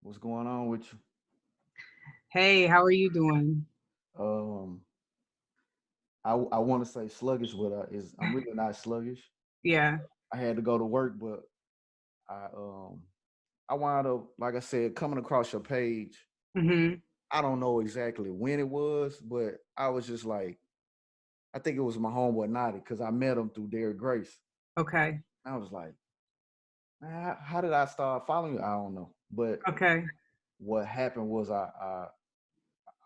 What's going on with Hey, how are you doing? you? I want to say sluggish, but I'm really not sluggish. Yeah. I had to go to work, but I um I wound up, like I said, coming across your page. Mhm. I don't know exactly when it was, but I was just like, I think it was my homeboy Naughty because I met him through Derek Grace. Okay. I was like, man, how did I start following you? I don't know, but Okay. what happened was I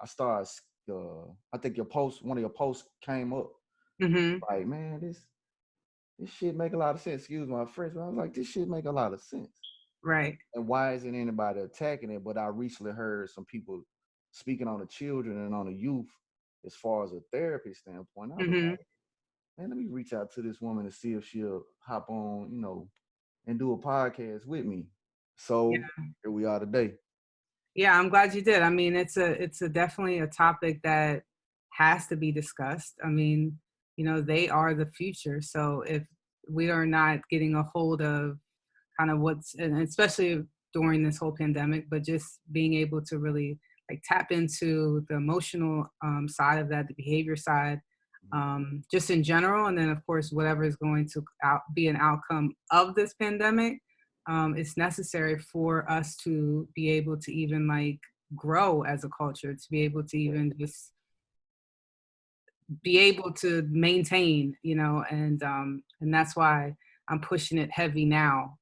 started. I think one of your posts came up. Mhm. Like, man, this shit make a lot of sense. Excuse my French, but I was like, this shit make a lot of sense. Right. And why isn't anybody attacking it? But I recently heard some people speaking on the children and on the youth as far as a therapy standpoint. I was Mhm. like, man, let me reach out to this woman to see if she'll hop on, and do a podcast with me. So Yeah. here we are today. Yeah, I'm glad you did. I mean, it's a definitely a topic that has to be discussed. I mean, they are the future. So if we are not getting a hold of kind of and especially during this whole pandemic, but just being able to really like tap into the emotional side of that, the behavior side, Mhm. just in general, and then of course whatever is going to be an outcome of this pandemic, it's necessary for us to be able to even like grow as a culture, to be able to Yeah, even just be able to maintain, and that's why I'm pushing it heavy now.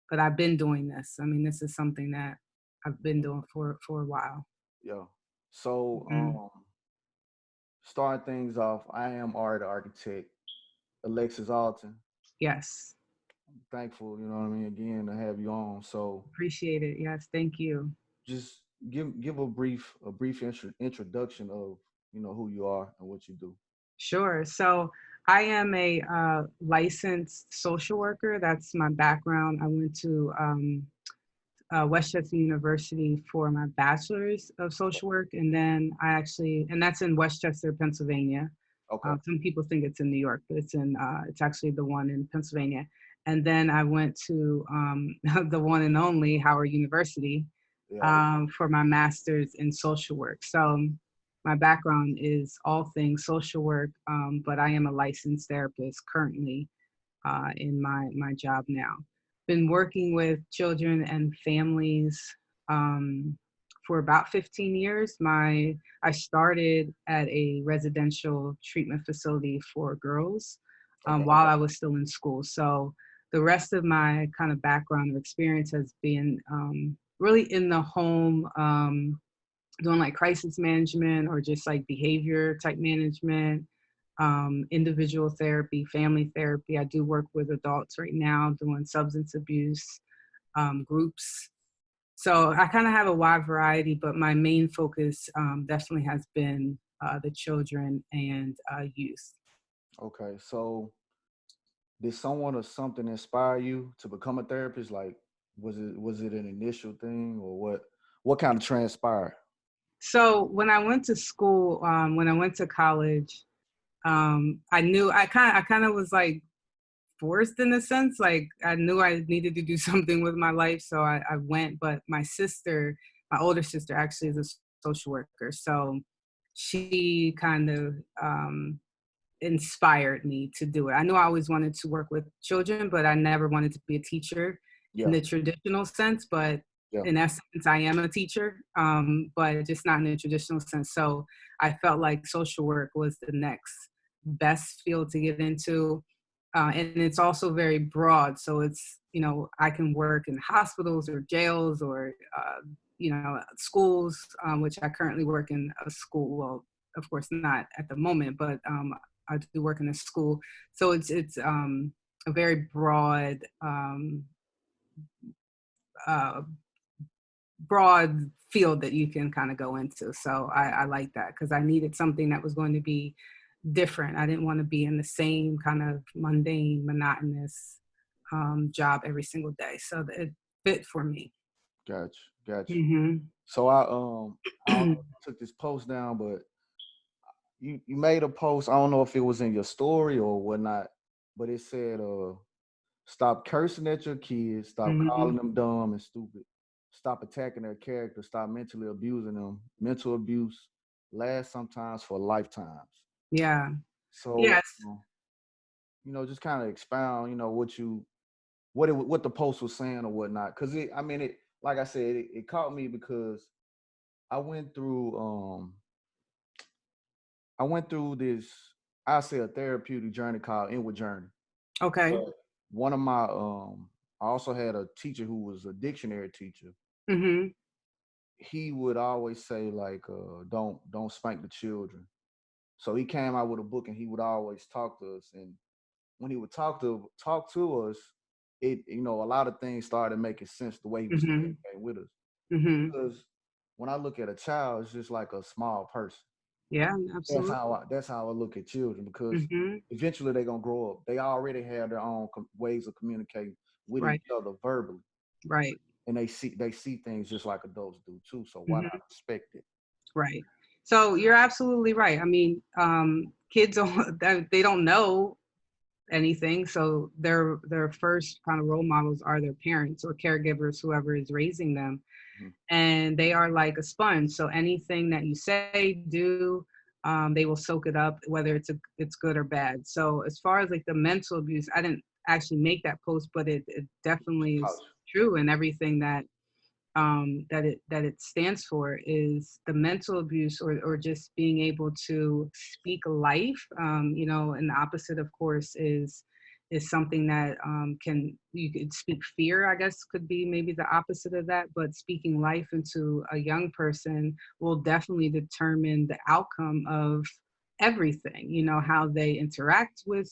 But I've been doing this. I mean, this is something that I've been doing for a while. yeah. So Mhm. starting things off, I am art architect Alexis Alton. Yes, Thankful, you know what I mean, again to have you on. So appreciate it. Yes, thank you. just give a brief introduction of who you are and what you do. Sure. So I am a licensed social worker. That's my background. I went to Westchester University for my bachelor's of social work, and then and that's in Westchester, Pennsylvania. Okay. Some people think it's in New York, but it's actually the one in Pennsylvania. And then I went to the one and only Howard University Yeah. for my master's in social work. So my background is all things social work, but I am a licensed therapist currently in my job now. Been working with children and families um, for about 15 years. I started at a residential treatment facility for girls Okay. while I was still in school. So the rest of my kind of background or experience has been really in the home, doing like crisis management or just like behavior type management, individual therapy, family therapy. I do work with adults right now doing substance abuse groups. So I kind of have a wide variety, but my main focus definitely has been the children and youth. Okay. So did someone or something inspire you to become a therapist? Like, was it an initial thing or what kind of transpired? So when I went to school, when I went to college, I kind of was like forced in a sense. Like I knew I needed to do something with my life, so I went. But my older sister, actually is a social worker, so she kind of inspired me to do it. I knew I always wanted to work with children, but I never wanted to be a teacher in Yeah. the traditional sense. But Yeah. in essence, I am a teacher, but just not in the traditional sense. So I felt like social work was the next best field to get into. And it's also very broad. So I can work in hospitals or jails or, schools, which I currently work in a school. Well, of course, not at the moment, but I do work in a school. So it's a very uh, broad field that you can kind of go into. So I like that because I needed something that was going to be different. I didn't want to be in the same kind of mundane, monotonous job every single day. So it fit for me. Gotcha. Gotcha. Hmm. So I don't know if you took this post down, but you made a post. I don't know if it was in your story or whatnot, but it said stop cursing at your kids, stop calling Hmm. them dumb and stupid, stop attacking their character, stop mentally abusing them. Mental abuse lasts sometimes for lifetimes. Yeah. So, Yes. just kind of expound, what the post was saying or whatnot. Because it, like I said, it caught me because I went through this, I say, a therapeutic journey called Inward Journey. Okay. But one of my I also had a teacher who was a dictionary teacher. Mm-hmm. He would always say like, don't spank the children. So he came out with a book and he would always talk to us. And when he would talk to us, a lot of things started making sense the way he was Mm-hmm. communicating with us. Mm-hmm. Because when I look at a child, it's just like a small person. Yeah, That's absolutely. how I look at children, because Mm-hmm. eventually they're gonna grow up. They already have their own ways of communicating with each Right. other verbally, Right. and they see things just like adults do too. So why not Mm-hmm. respect it? Right. So you're absolutely right. I mean, kids don't they don't know anything, so their first kind of role models are their parents or caregivers, whoever is raising them, Mhm. and they are like a sponge. So anything that you say, do, they will soak it up, whether it's good or bad. So as far as like the mental abuse, I didn't actually make that post, but it definitely Ouch. is true, and everything that it stands for is the mental abuse, or just being able to speak life. And the opposite, of course, is something that you could speak fear, I guess, could be maybe the opposite of that. But speaking life into a young person will definitely determine the outcome of everything. How they interact with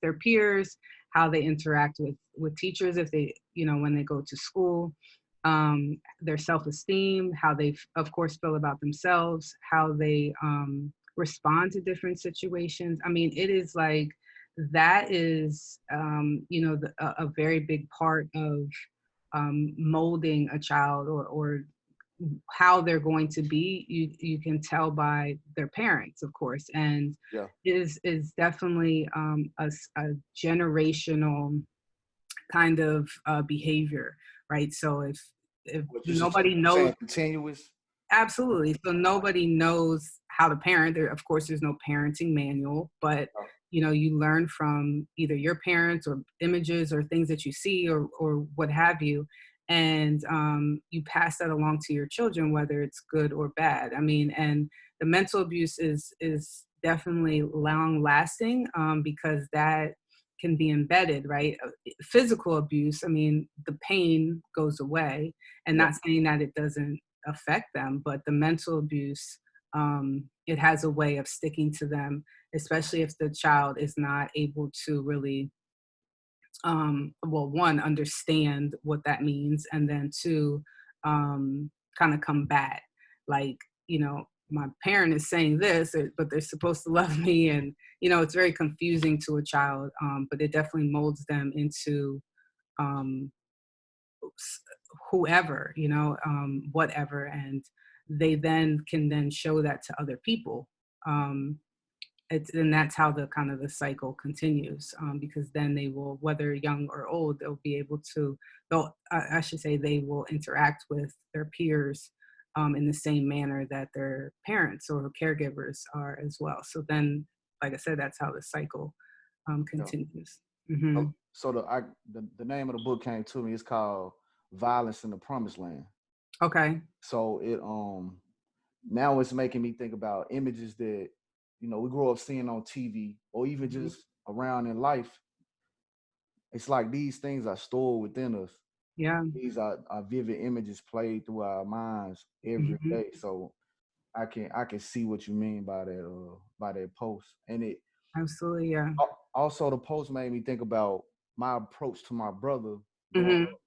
their peers, how they interact with teachers, if they, when they go to school, their self-esteem, how they, of course, feel about themselves, how they respond to different situations. I mean, it is like that is, a very big part of molding a child, or how they're going to be. You can tell by their parents, of course, and Yeah. is definitely a generational kind of behavior, right? So if Which is nobody knows. saying continuous. Absolutely. So nobody knows how to parent. There, of course, there's no parenting manual, but Oh, you learn from either your parents or images or things that you see, or what have you, and you pass that along to your children, whether it's good or bad. I mean, and the mental abuse is definitely long lasting, because that can be embedded, right? Physical abuse, I mean, the pain goes away, and yeah. not saying that it doesn't affect them, but the mental abuse, it has a way of sticking to them, especially if the child is not able to really, well, one, understand what that means, and then two, kind of combat, like, my parent is saying this, but they're supposed to love me, and it's very confusing to a child, but it definitely molds them into um, whoever, whatever, and they then can then show that to other people. um, and that's how the kind of the cycle continues, because then they will, whether young or old, they'll be able to, I should say, they will interact with their peers in the same manner that their parents or caregivers are as well. So then, like I said, that's how the cycle Yeah. continues. Hmm. So the name of the book came to me. It's called Violence in the Promised Land. Okay. So it now it's making me think about images that we grow up seeing on TV or even Mhm. just around in life. It's like these things are stored within us. Yeah. These are vivid images played through our minds every Hmm. day. So I can see what you mean by that post. And it Absolutely. Yeah. also, the post made me think about my approach to my brother growing Hmm. up.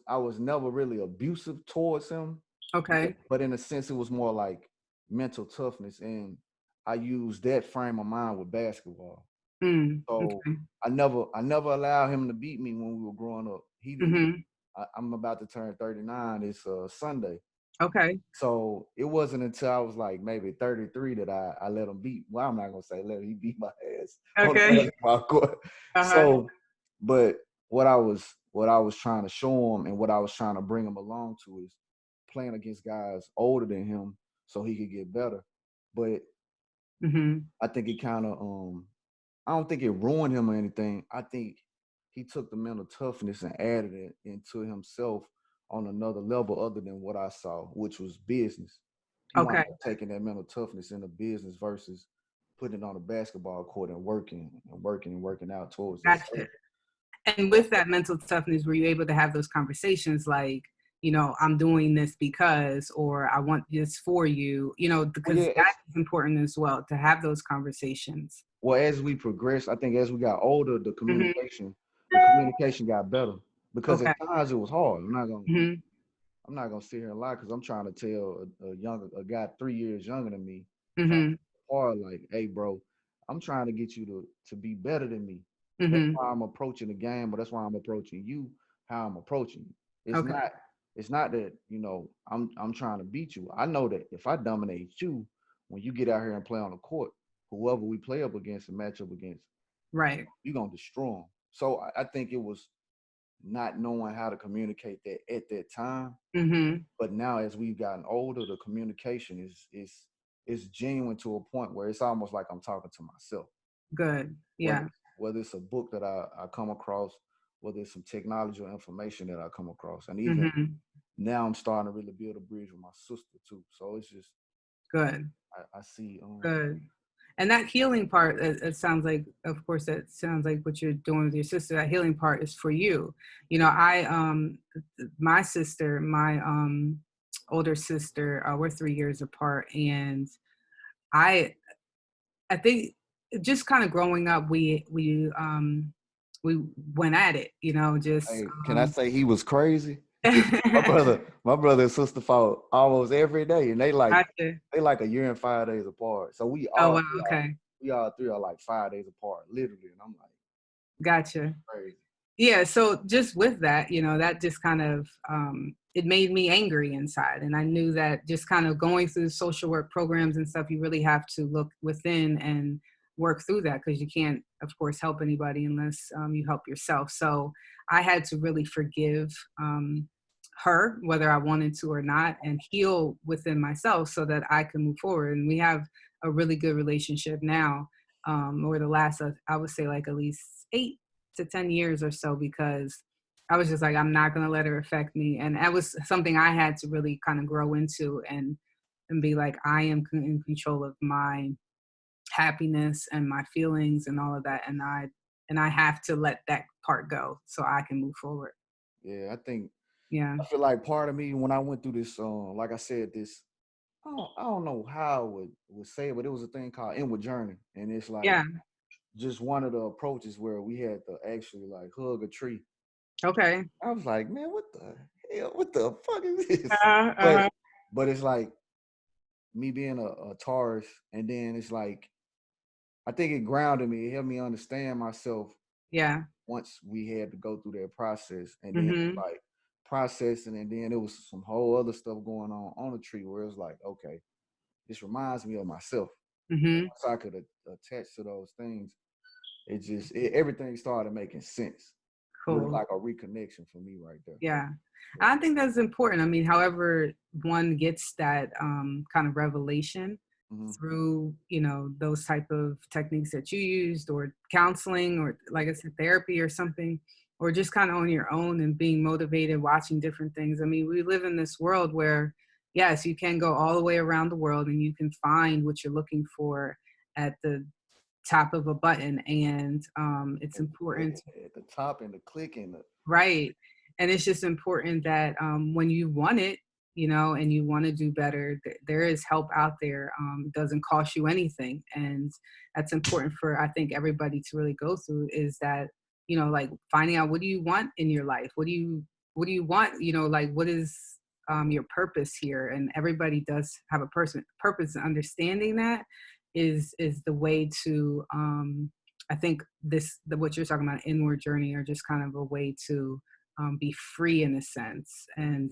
I was never really abusive towards him, Okay. but in a sense it was more like mental toughness, and I used that frame of mind with basketball. Mm. So Okay. I never allowed him to beat me when we were growing up. He didn't. Hmm. I'm about to turn 39 this Sunday. Okay. So it wasn't until I was like maybe 33 that I let him beat. Well, I'm not gonna say let him. He beat my ass on the Okay. basketball court. Uh-huh. So, but what I what I was trying to show him and what I was trying to bring him along to is playing against guys older than him so he could get better. But Mhm. I think it kind of I don't think it ruined him or anything. I think he took the mental toughness and added it into himself on another level other than what I saw, which was business. He wound Okay. up taking that mental toughness into business versus putting it on a basketball court and working and working and working out towards that. So, Gotcha. And with that mental toughness, were you able to have those conversations like, I'm doing this because, or I want this for you, well, because yeah, that is important as well to have those conversations. well, as we progressed, I think as we got older, Hmm. the communication got better because at Okay. times it was hard. Hmm. I'm not gonna sit here and lie because I'm trying to tell a guy 3 years younger than me, trying Hmm. to hard like, hey, bro, I'm trying to get you to be better than me. That's Hmm. why I'm approaching the game, but that's why I'm approaching you. How I'm approaching you. It's Okay. not. It's not that I'm trying to beat you. I know that if I dominate you, when you get out here and play on the court, whoever we play up against and match up against, Right. you're gonna destroy them. So I think it was not knowing how to communicate that at that time. Hmm. But now as we've gotten older, the communication is genuine to a point where it's almost like I'm talking to myself. Good. Whether Yeah. whether it's a book that I come across, whether it's some technology or information that I come across. And even Hmm. now I'm starting to really build a bridge with my sister too. So it's just Good. I see Good. And that healing part, it sounds like, of course, that sounds like what you're doing with your sister. That healing part is for you. My sister, my older sister, we're 3 years apart, and I, I think just kind of growing up, we went at it, just. hey, can I say he was crazy? My brother and sister fought almost every day, and Gotcha. they like a year and 5 days apart. So Oh, wow, okay, we all three are like 5 days apart, literally. And I'm like, gotcha. crazy. Yeah, so just with that, that just kind of it made me angry inside. And I knew that just kind of going through social work programs and stuff, you really have to look within and work through that, because you can't, of course, help anybody unless you help yourself. So I had to really forgive her, whether I wanted to or not, and heal within myself so that I can move forward. And we have a really good relationship now, over the last, I would say, like at least 8 to 10 years or so, because I was just like, I'm not going to let her affect me. And that was something I had to really kind of grow into, and be like, I am in control of my happiness and my feelings and all of that. And I have to let that part go so I can move forward. Yeah, Yeah. I feel like part of me when I went through this, like I said, this I don't know how I would say it, but it was a thing called inward journey, and it's like Yeah. just one of the approaches where we had to actually like hug a tree. Okay. I was like, man, what the hell? What the fuck is this? Uh-huh. But Uh-huh. but it's like me being a Taurus, and then it's like I think it grounded me. It helped me understand myself Yeah. once we had to go through that process, and then Mhm. like processing, and then there was some whole other stuff going on the tree where it was like, okay, this reminds me of myself. Mhm. Once I could attach to those things, everything started making sense. It was Cool. like a reconnection for me right there. Yeah. Yeah. I think that's important. I mean, however one gets that kind of revelation Mm-hmm. through, those type of techniques that you used, or counseling, or like I said, therapy or something, or just kind of on your own and being motivated, watching different things. I mean, we live in this world where, yes, you can go all the way around the world and you can find what you're looking for at the top of a button. And it's important. At the top and the click and the Right. And it's just important that when you want it, and you want to do better, there is help out there. It doesn't cost you anything. And that's important for, I think, everybody to really go through, is that, like finding out, what do you want in your life? What do you want? Like, what is your purpose here? And everybody does have a purpose, and understanding that is the way to, I think what you're talking about, inward journey, or just kind of a way to be free in a sense, and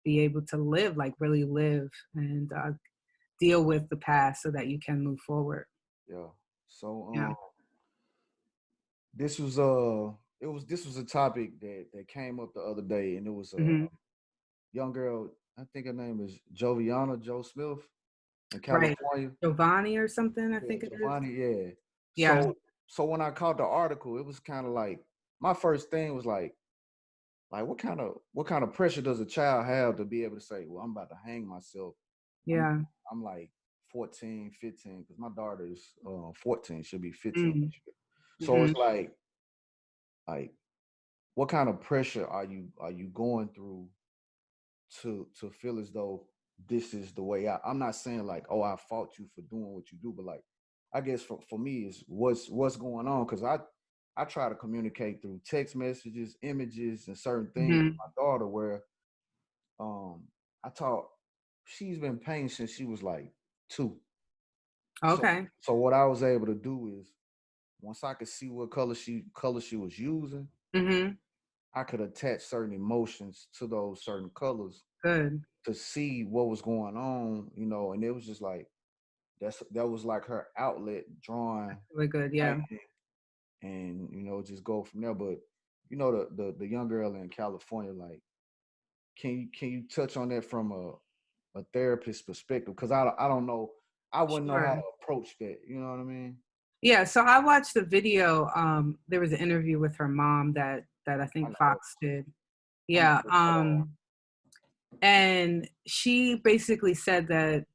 be able to live, like really live, and deal with the past so that you can move forward. yeah. So Yeah. this was this was a topic that came up the other day, and it was a Hmm. young girl. I think her name is Joviana Joe Smith in Right. California. Giovanni or something, I Yeah, think it is. Giovanni. Yeah. Yeah. So when I caught the article, it was kind of like my first thing was like what kind of pressure does a child have to be able to say, well, I'm about to hang myself. I'm Yeah. I'm like 14, 15, because my daughter is 14, she'll be 15 Mm. this year. So Hmm. it's like what kind of pressure are you going through to feel as though this is the way out? I'm not saying like, oh, I fault you for doing what you do, but like I guess for me is what's going on, because I try to communicate through text messages, images, and certain things with Hmm. my daughter where um I taught she's been painting since she was like 2. So Okay. so what I was able to do is once I could see what color she was using, Hmm. I could attach certain emotions to those certain colors Good. to see what was going on, and it was just like that was like her outlet drawing, Really good. Yeah. writing, and just go from there. But the young girl in California, like, can you touch on that from a therapist perspective? Because I don't know, I wouldn't know how Sure. to approach that. You know what I mean? Yeah, so I watched the video. There was an interview with her mom that I I think know, Fox did. I know Yeah. her cut off. And she basically said that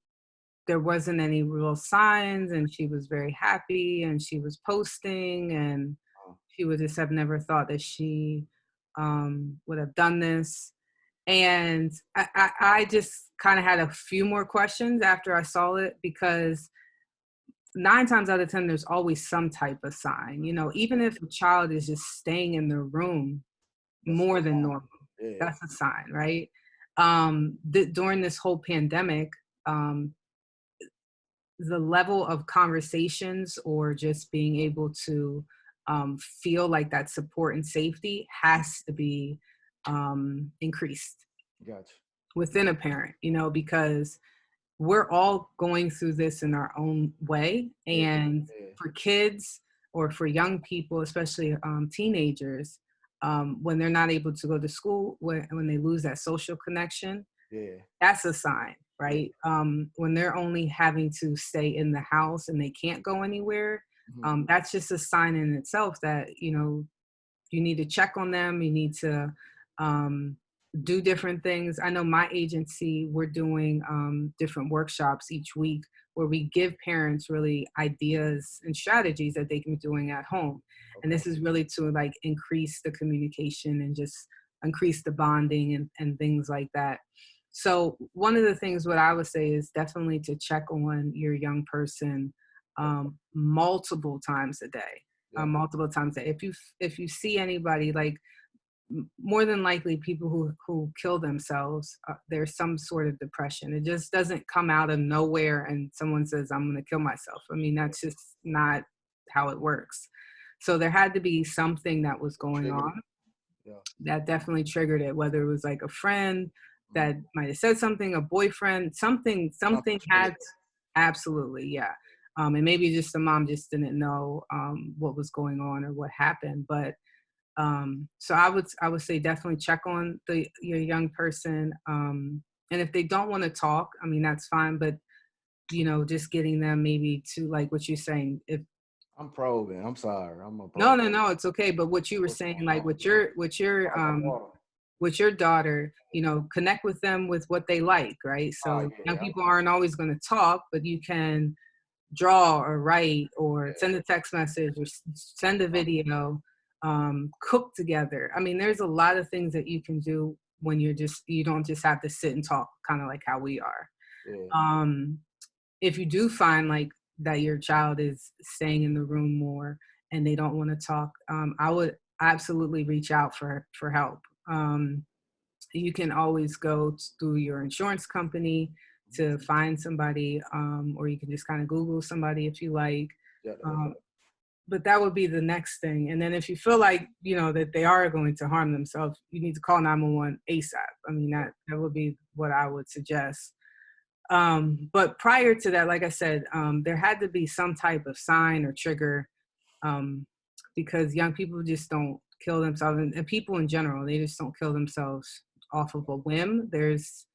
there wasn't any real signs, and she was very happy, and she was posting, and Uh, she would just have never thought that she would have done this. And I just kind of had a few more questions after I saw it, because 9 times out of 10, there's always some type of sign. Even if a child is just staying in their room that's more the than sign. normal, Yeah, that's a sign, right? During this whole pandemic, um, the level of conversations or just being able to feel like that support and safety has to be increased gotcha. within a parent, because we're all going through this in our own way. Yeah, And yeah, for kids or for young people, especially teenagers, when they're not able to go to school, when they lose that social connection, yeah, that's a sign, yeah. right? When they're only having to stay in the house and they can't go anywhere, Mhm. that's just a sign in itself that, you need to check on them. You need to um, do different things. I know my agency, we're doing different workshops each week where we give parents really ideas and strategies that they can be doing at home. And Okay. this is really to like increase the communication and just increase the bonding and things like that. So one of the things what I would say is definitely to check on your young person Okay. multiple times a day, Yep. multiple times a day. If you see anybody, like more than likely people who kill themselves, there's some sort of depression. It just doesn't come out of nowhere and someone says, I'm going to kill myself. I mean, Yeah. that's just not how it works. So there had to be something that was going Triggered it. on Yeah. that definitely triggered it, whether it was like a friend Mhm. that might have said something, a boyfriend, something Something had, triggered it. absolutely, yeah. And maybe just the mom just didn't know what was going on or what happened. But so I would say definitely check on your young person. And if they don't want to talk, I mean, that's fine. But just getting them maybe to, like what you're saying, if I'm probing. I'm sorry. I'm a no, probe. no, no, it's okay. But what you were What's saying, going like on? with your with Oh, your my daughter. with your daughter, connect with them with what they like, right? Oh So young yeah. people aren't always going to talk, but you can draw or write or send Yeah. a text message or send a Something. video, cook together. I mean, there's a lot of things that you can do when you don't just have to sit and talk, kind of like how we are. Yeah. Um, if you do find like that your child is staying in the room more and they don't want to talk, I would absolutely reach out for help. You can always go through your insurance company Mhm. to find somebody, or you can just kind of Google somebody if you like. Yeah. Um, but that would be the next thing. And then if you feel like, that they are going to harm themselves, you need to call 911 ASAP. I mean, that would be what I would suggest. But prior to that, like I said, there had to be some type of sign or trigger, um, because young people just kill themselves, and people in general, they just don't kill themselves off of a whim. There's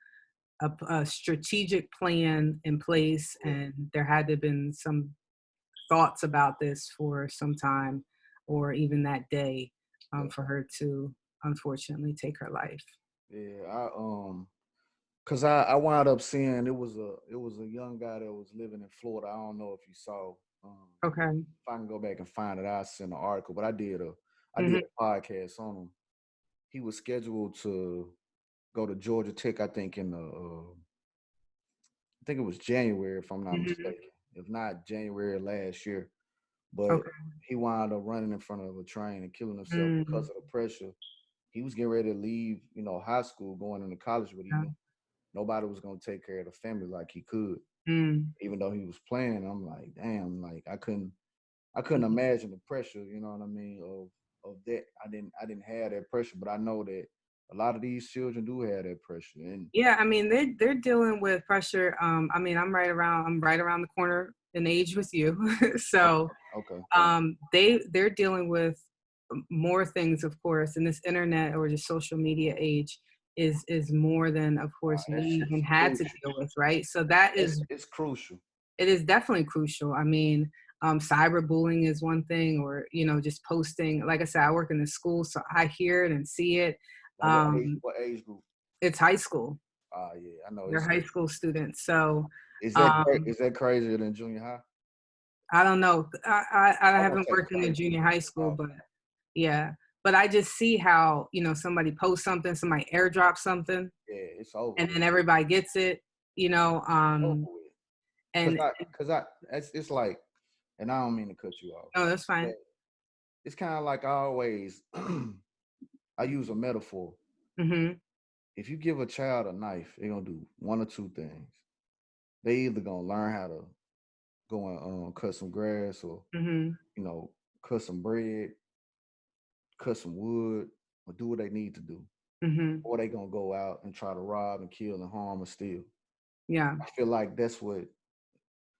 a strategic plan in place, Yeah, and there had to have been some thoughts about this for some time, or even that day, yeah, for her to unfortunately take her life. yeah. Cause I wound up seeing it was a young guy that was living in Florida. I don't know if you saw. Okay. If I can go back and find it, I'll send an article. But I did Hmm. a podcast on him. He was scheduled to go to Georgia Tech, I think I think it was January, if I'm not Hmm. mistaken. If not January last year. But Okay. he wound up running in front of a train and killing himself because Mm. of the pressure. He was getting ready to leave, high school, going into college, but Yeah. nobody was gonna take care of the family like he could, Mm. even though he was playing. I'm like, damn, like I couldn't imagine the pressure, you know what I mean, of that. I didn't have that pressure, but I know that a lot of these children do have that pressure. And Yeah, I mean they're dealing with pressure. I mean I'm right around the corner in age with you, so okay, they're dealing with more things, of course, in this internet or just social media age is more than, of course, we that shit's even had to crucial. deal with, right? So that is, It's crucial. it is definitely crucial. I mean, cyberbullying is one thing, or just posting. Like I said, I work in the school, so I hear it and see it. Like Um, what age group? it's high school. Yeah, I know They're high school students, so is that crazier than junior high? I don't know. I I won't haven't say worked in the crazy, junior but high it's school, but yeah. But I just see how, somebody posts something, somebody airdrops something, yeah, it's over and with. then everybody gets it, you know, Over um, with. Cause and it's like, and I don't mean to cut you off, oh, that's but fine. it's kind of like I always, I use a metaphor. Mhm. If you give a child a knife, they're gonna do one or two things. They either gonna learn how to go and cut some grass, or Mhm. you know cut some bread, cut some wood, or do what they need to do, Mhm. or they gonna go out and try to rob and kill and harm and steal. Yeah. I feel like that's what,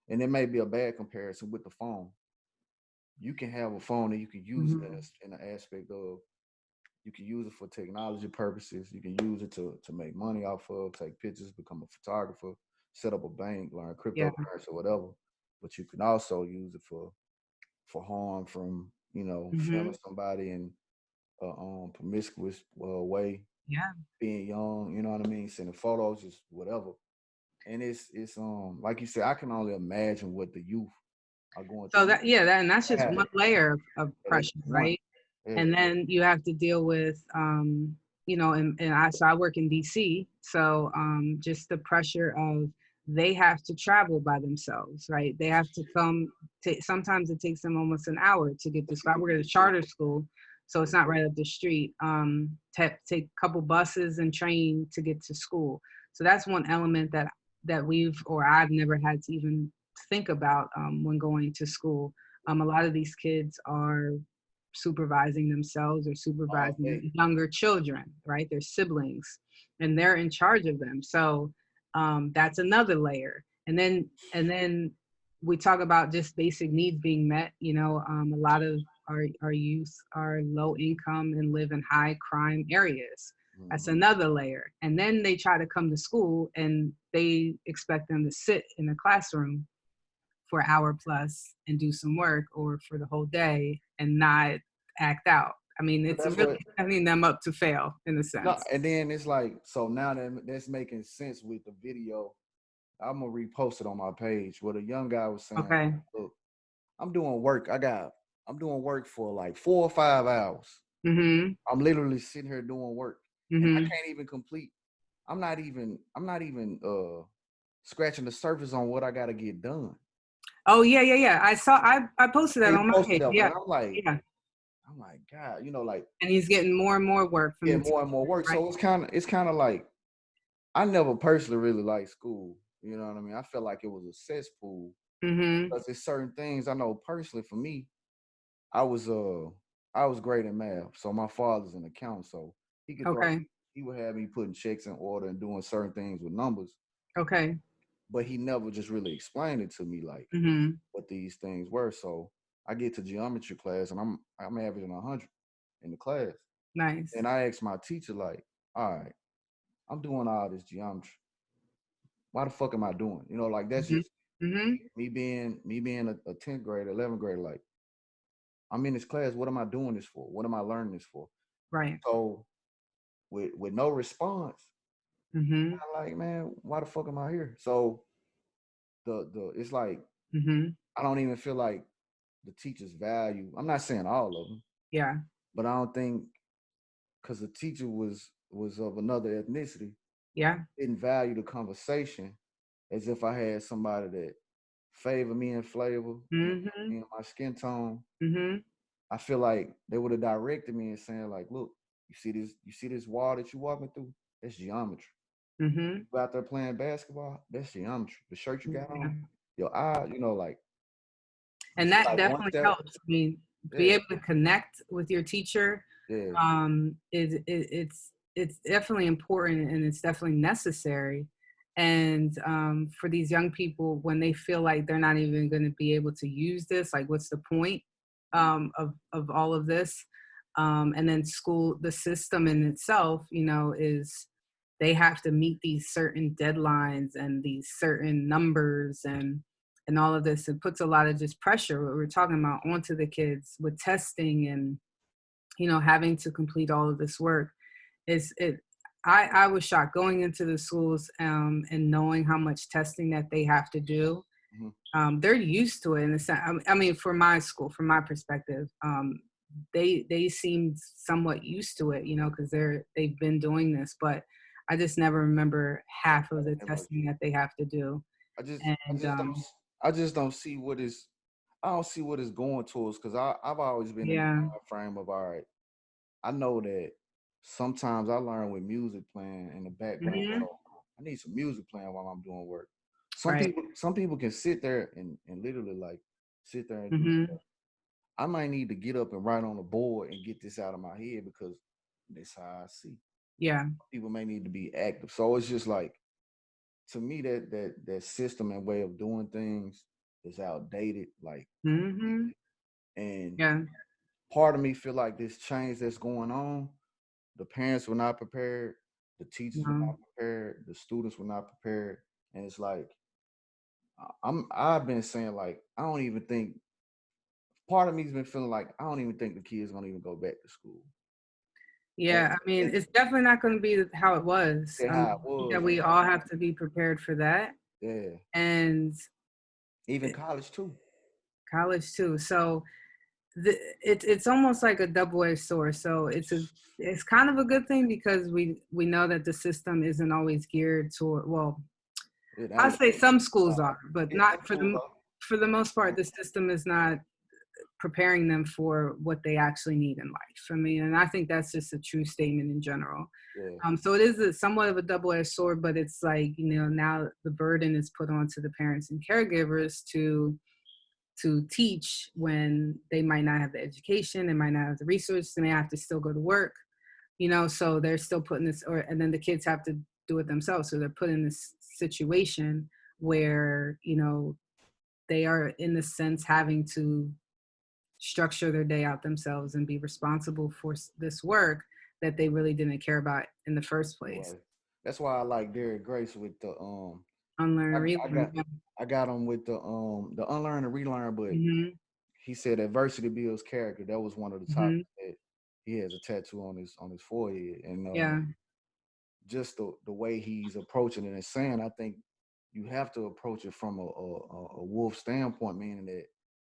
and it may be a bad comparison with the phone. You can have a phone and you can use it Mhm. as in the aspect of, you can use it for technology purposes. You can use it to make money off of, take pictures, become a photographer, set up a bank, learn Yeah. cryptocurrency or whatever. But you can also use it for harm from filming Mhm. somebody in a promiscuous way, Yeah. being young. You know what I mean? Sending photos, just whatever. And it's like you said, I can only imagine what the youth are going through. So and that's just Yeah, one layer of that's pressure, one. right? Yeah, And then you have to deal with, and I work in DC, so just the pressure of they have to travel by themselves, right? They have to come to, sometimes it takes them almost an hour to get to school. I work at a charter school, so it's not right up the street. Take a couple buses and train to get to school. So that's one element that I've never had to even think about when going to school. A lot of these kids are supervising themselves or all supervising day. younger children, right? Their siblings, and they're in charge of them. So that's another layer. And then we talk about just basic needs being met. A lot of our youth are low income and live in high crime areas. That's Hmm. another layer. And then they try to come to school and they expect them to sit in a classroom for an hour plus and do some work, or for the whole day and not act out. I mean, But it's that's really what. setting them up to fail in a No, sense. and then it's like, so now that's making sense with the video. I'm gonna repost it on my page where the young guy was saying, Okay. "Look, I'm doing work. I'm doing work for like 4 or 5 hours. Mhm. I'm literally sitting here doing work, and I Mhm. can't even complete. I'm not even scratching the surface on what I got to get done." Oh yeah, yeah, yeah. I posted that He on my posted page. that, Yeah. and Yeah. I'm like, God, like, And he's getting more and more work from yeah, the more and more teachers, work. right? So it's kind of like, I never personally really liked school. You know what I mean? I felt like it was a cesspool Mhm. because there's certain things I know personally for me. I was uh I was great in math, so my father's an accountant, so he could throw Okay. he would have me putting checks in order and doing certain things with numbers, Okay. but he never just really explained it to me like Mhm. what these things were. So I get to geometry class and I'm averaging 100. in the class. Nice. And I asked my teacher, like, all right, I'm doing all this geometry. Why the fuck am I doing? You know, like that's Mhm. just Mhm. me being a 10th grader, 11th grader, like I'm in this class. What am I doing this for? What am I learning this for? Right. So with no response, Mhm. I'm like, man, why the fuck am I here? So the it's like Mhm. I don't even feel like the teachers value. I'm not saying all of them, Yeah. but I don't think because the teacher was of another ethnicity, Yeah. didn't value the conversation as if I had somebody that favor me in flavor, me Mhm. and my skin tone. Mhm. I feel like they would have directed me and saying like, look, you see this wall that you walking through? That's geometry. Mhm. You out there playing basketball? That's geometry. The shirt you got Yeah. on, your eye, like And just that like one definitely step. helps. I mean, be Yeah, able to connect with your teacher, yeah. it's definitely important and it's definitely necessary. And for these young people, when they feel like they're not even going to be able to use this, like, what's the point of all of this? And then school, the system in itself, is they have to meet these certain deadlines and these certain numbers and all of this. It puts a lot of just pressure, what we're talking about, onto the kids with testing and having to complete all of this work. Is it I was shocked going into the schools, and knowing how much testing that they have to do. Mhm. They're used to it in a sense. I mean, for my school, from my perspective, they seem somewhat used to it, because they've been doing this. But I just never remember half of the testing that they have to do. I just I And just don't I just don't see what is I don't see what is going towards because I've always been in the yeah. mind frame of all right. I know that sometimes I learn with music playing in the background, Hmm. so I need some music playing while I'm doing work. Right. Some people can sit there and literally like sit there and do Hmm. stuff. I might need to get up and write on the board and get this out of my head because that's how I see. Yeah. People may need to be active. So it's just like to me that system and way of doing things is outdated. Like Hmm. and Yeah. part of me feel like this change that's going on, the parents were not prepared, the teachers were No. not prepared, the students were not prepared. And it's like I've been saying like I don't even think part of me's been feeling like I don't even think the kids gonna even go back to school. And, Yeah, I mean, and it's definitely not going to be how it was. that I mean, how it yeah, was, we all have to be prepared for that, yeah. and Even college too. college too. So it's almost like a double-edged sword. So it's kind of a good thing because we know that the system isn't always geared toward. Well, It I ain't. say some schools are, but Yeah, some not schools are. for the most part. The system is not preparing them for what they actually need in life. I mean, and I think that's just a true statement in general. Yeah. So it is somewhat of a double-edged sword, but it's like, now the burden is put onto the parents and caregivers to teach when they might not have the education, they might not have the resources, they may have to still go to work, so they're still putting this, and then the kids have to do it themselves. So they're put in this situation where, they are in the sense having to structure their day out themselves and be responsible for this work that they really didn't care about in the first place. Right. That's why I like Derek Grace with the Unlearn I, and I relearn. got I got him with the unlearn and relearn, but Mm-hmm. he said adversity builds character. That was one of the Mm-hmm. topics that he has a tattoo on his forehead. And Yeah. just the way he's approaching it and saying, I think you have to approach it from a wolf standpoint, meaning that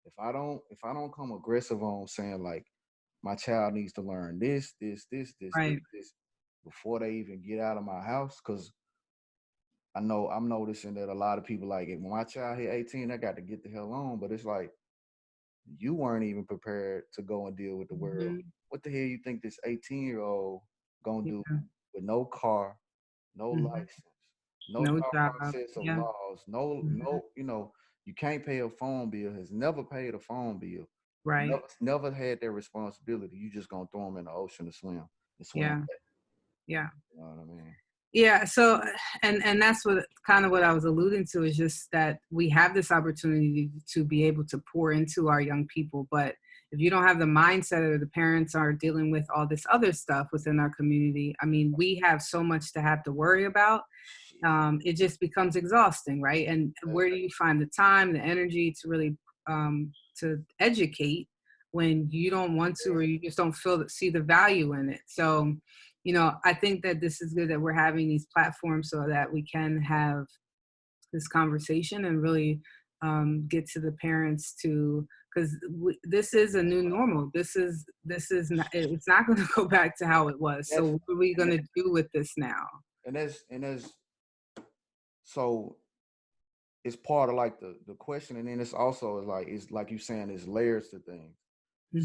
if I don't come aggressive on saying like my child needs to learn Right. this before they even get out of my house, because I know I'm noticing that a lot of people like, if my child hit 18, I got to get the hell on. But it's like you weren't even prepared to go and deal with the world. Mm-hmm. What the hell you think this 18-year-old gonna do Yeah. with no car, no Mm-hmm. license, no No thought job. process of Yeah. laws, Mm-hmm. you can't pay a phone bill, has never paid a phone bill, Right. never had that responsibility. You just gonna throw them in the ocean to swim and swim Yeah. back. Yeah. You know what I mean? Yeah. So, and that's what kind of what I was alluding to, is just that we have this opportunity to be able to pour into our young people, but if you don't have the mindset or the parents are dealing with all this other stuff within our community, I mean, we have so much to have to worry about. Shit. It just becomes exhausting, right? And where do you find the time, the energy to really to educate when you don't want to, or you just don't see the value in it? So, I think that this is good that we're having these platforms so that we can have this conversation and really get to the parents to, because this is a new normal. This is not, it's not going to go back to how it was. So That's what are we and going to do with this now? that's so it's part of like the question, and then it's also like it's like you saying there's layers to things.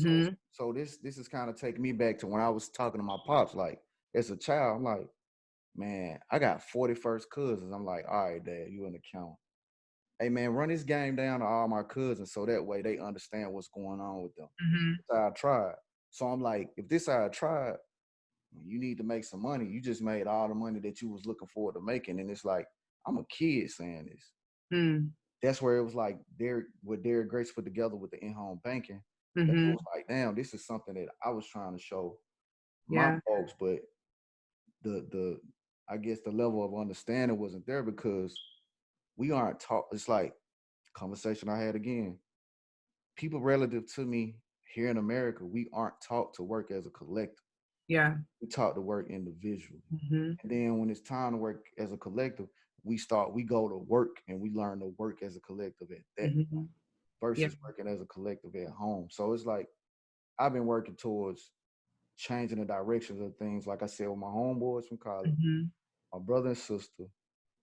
So Hmm. so this is kind of taking me back to when I was talking to my pops, like as a child, I'm like, man, I got 41st cousins. I'm like, all right, Dad, you in the count. Hey man, run this game down to all my cousins so that way they understand what's going on with them. Hmm. That's how I tried. So I'm like, if this how I tried, you need to make some money. You just made all the money that you was looking forward to making. And it's like, I'm a kid saying this. Hmm. That's where it was like what Derek Grace put together with the in-home banking. That it Hmm. was like, damn, this is something that I was trying to show my Yeah. folks, but the I guess the level of understanding wasn't there because we aren't taught. It's like conversation I had again. People relative to me here in America, we aren't taught to work as a collective. Yeah. We taught to work individually. Hmm. And then when it's time to work as a collective, we go to work and we learn to work as a collective at that Hmm. Yeah. versus working as a collective at home. So it's like I've been working towards changing the directions of things, like I said, with my homeboys from college, Hmm. my brother and sister.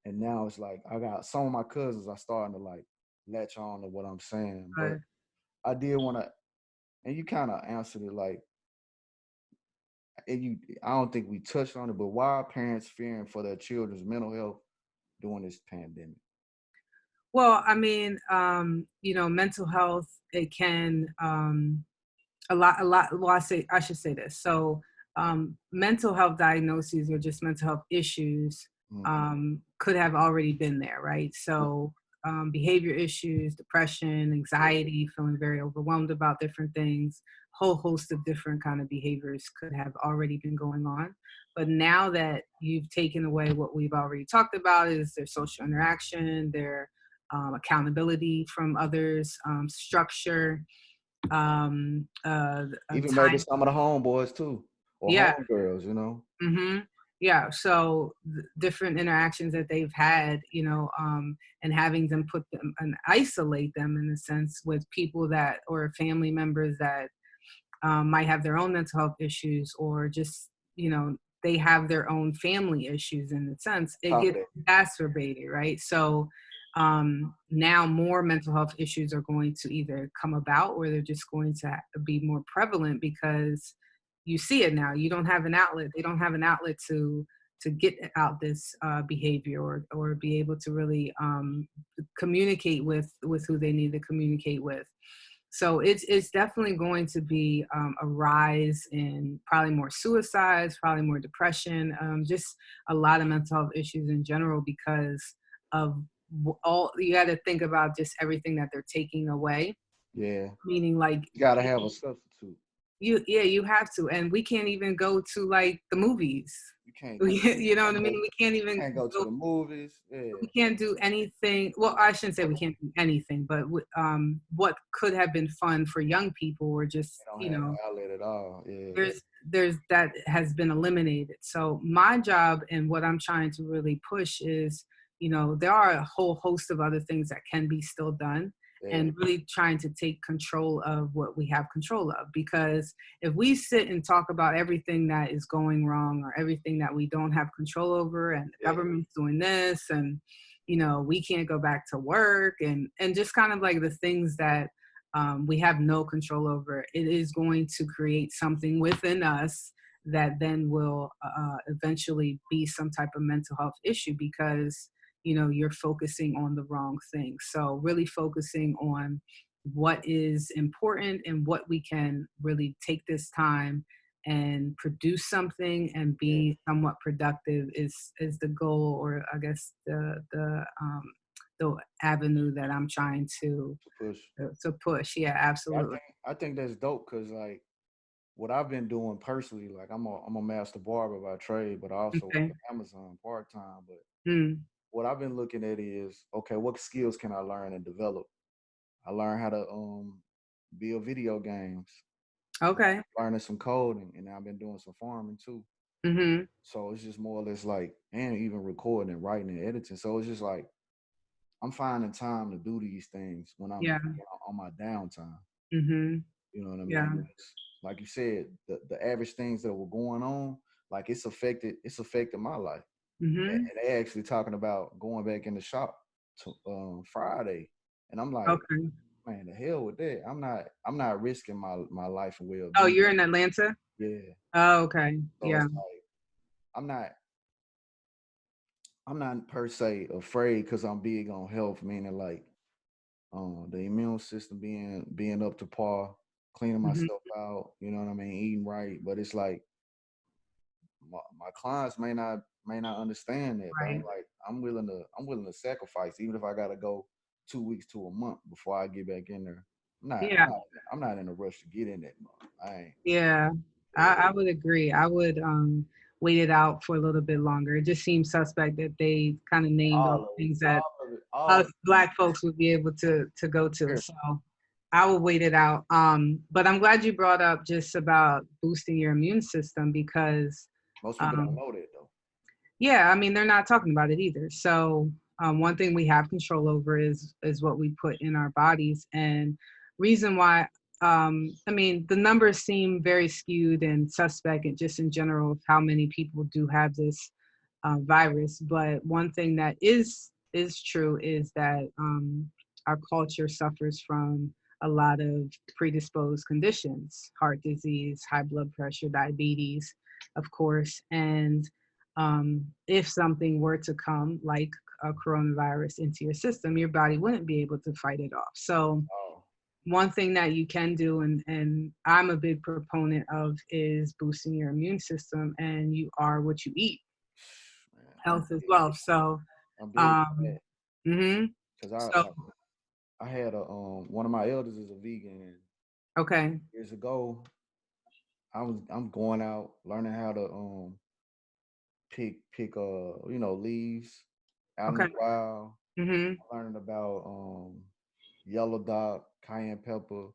And now it's like I got some of my cousins are starting to like latch on to what I'm saying. But Right. I did want to, and you kind of answered it like, and I don't think we touched on it, but why are parents fearing for their children's mental health during this pandemic? Well, I mean, mental health, it can a lot. Well, I should say this. So, mental health diagnoses or just mental health issues Mm-hmm. could have already been there, right? So, behavior issues, depression, Yeah, anxiety, feeling very overwhelmed about different things, whole host of different kind of behaviors could have already been going on. But now that you've taken away what we've already talked about, is their social interaction, their accountability from others, structure, even maybe time. some of the homeboys too, or Yeah. homegirls, you know. Hmm. Yeah. So different interactions that they've had, and having them put them and isolate them in a sense with people that or family members that might have their own mental health issues, or just, they have their own family issues in a sense, it Top of gets that. exacerbated, right? So now more mental health issues are going to either come about or they're just going to be more prevalent because you see it now. You don't have an outlet. They don't have an outlet to get out this behavior or be able to really communicate with who they need to communicate with. So it's definitely going to be a rise in probably more suicides, probably more depression, just a lot of mental health issues in general because of all. You got to think about just everything that they're taking away, Yeah, meaning like you gotta have a substitute. you have to, and we can't even go to like the movies. You can't do You know what I mean? can't, We can't even can't go to go. the movies. Yeah, We can't do anything. Well, I shouldn't say we can't do anything, but what could have been fun for young people, or they just, don't have no outlet at all. Yeah, there's that has been eliminated. So my job and what I'm trying to really push is, there are a whole host of other things that can be still done, yeah, and really trying to take control of what we have control of. Because if we sit and talk about everything that is going wrong or everything that we don't have control over, and the yeah, government's doing this, and we can't go back to work, and just kind of like the things that we have no control over, it is going to create something within us that then will eventually be some type of mental health issue because you're focusing on the wrong thing. So really focusing on what is important and what we can really take this time and produce something and yeah. be somewhat productive is the goal, or I guess the the avenue that I'm trying to push. to push. Yeah, absolutely. I think that's dope because like what I've been doing personally, like I'm a master barber by trade, but I also work Okay. at Amazon part time. But Mm. what I've been looking at is okay, what skills can I learn and develop? I learned how to build video games, Okay. learning some coding, and I've been doing some farming too. Mhm. So it's just more or less like, and even recording and writing and editing. So it's just like I'm finding time to do these things when I'm Yeah. on my downtime. Mhm. You know what I Yeah. mean? Like you said, the average things that were going on, like it's affected my life. Mhm. And they actually talking about going back in the shop to Friday, and I'm like, Okay. man, the hell with that. I'm not risking my life and well Oh, being. you're in Atlanta? Yeah. Oh, okay. So it's Yeah. like I'm not I'm not per se afraid because I'm big on health, meaning like the immune system being up to par, cleaning Mhm. myself out, you know what I mean, eating right. But it's like my clients may not understand that, but I'm Right. like I'm willing to sacrifice even if I gotta go 2 weeks to a month before I get back in there. I'm not I'm Yeah. not I'm not in a rush to get in that month. I ain't. Yeah. Yeah, I would agree. I would wait it out for a little bit longer. It just seems suspect that they kind of named all all of the it, things that all of it, all us of it. Black folks would be able to go to. Here, So I will wait it out. But I'm glad you brought up just about boosting your immune system because most people don't um, know that though. yeah, I mean they're not talking about it either. So one thing we have control over is what we put in our bodies, and reason why I mean the numbers seem very skewed and suspect, and just in general of how many people do have this virus. But one thing that is true is that our culture suffers from a lot of predisposed conditions, heart disease, high blood pressure, diabetes, of course. And if something were to come like a coronavirus into your system, your body wouldn't be able to fight it off. So Oh one thing that you can do, and I'm a big proponent of, is boosting your immune system, and you are what you eat, man, health as well. So I'm big on um that mhm. because So I had a one of my elders is a vegan and okay. years ago I'm going out learning how to pick leaves out in Okay. the wild. Mhm. Learning about yellow dot, cayenne pepper, Right.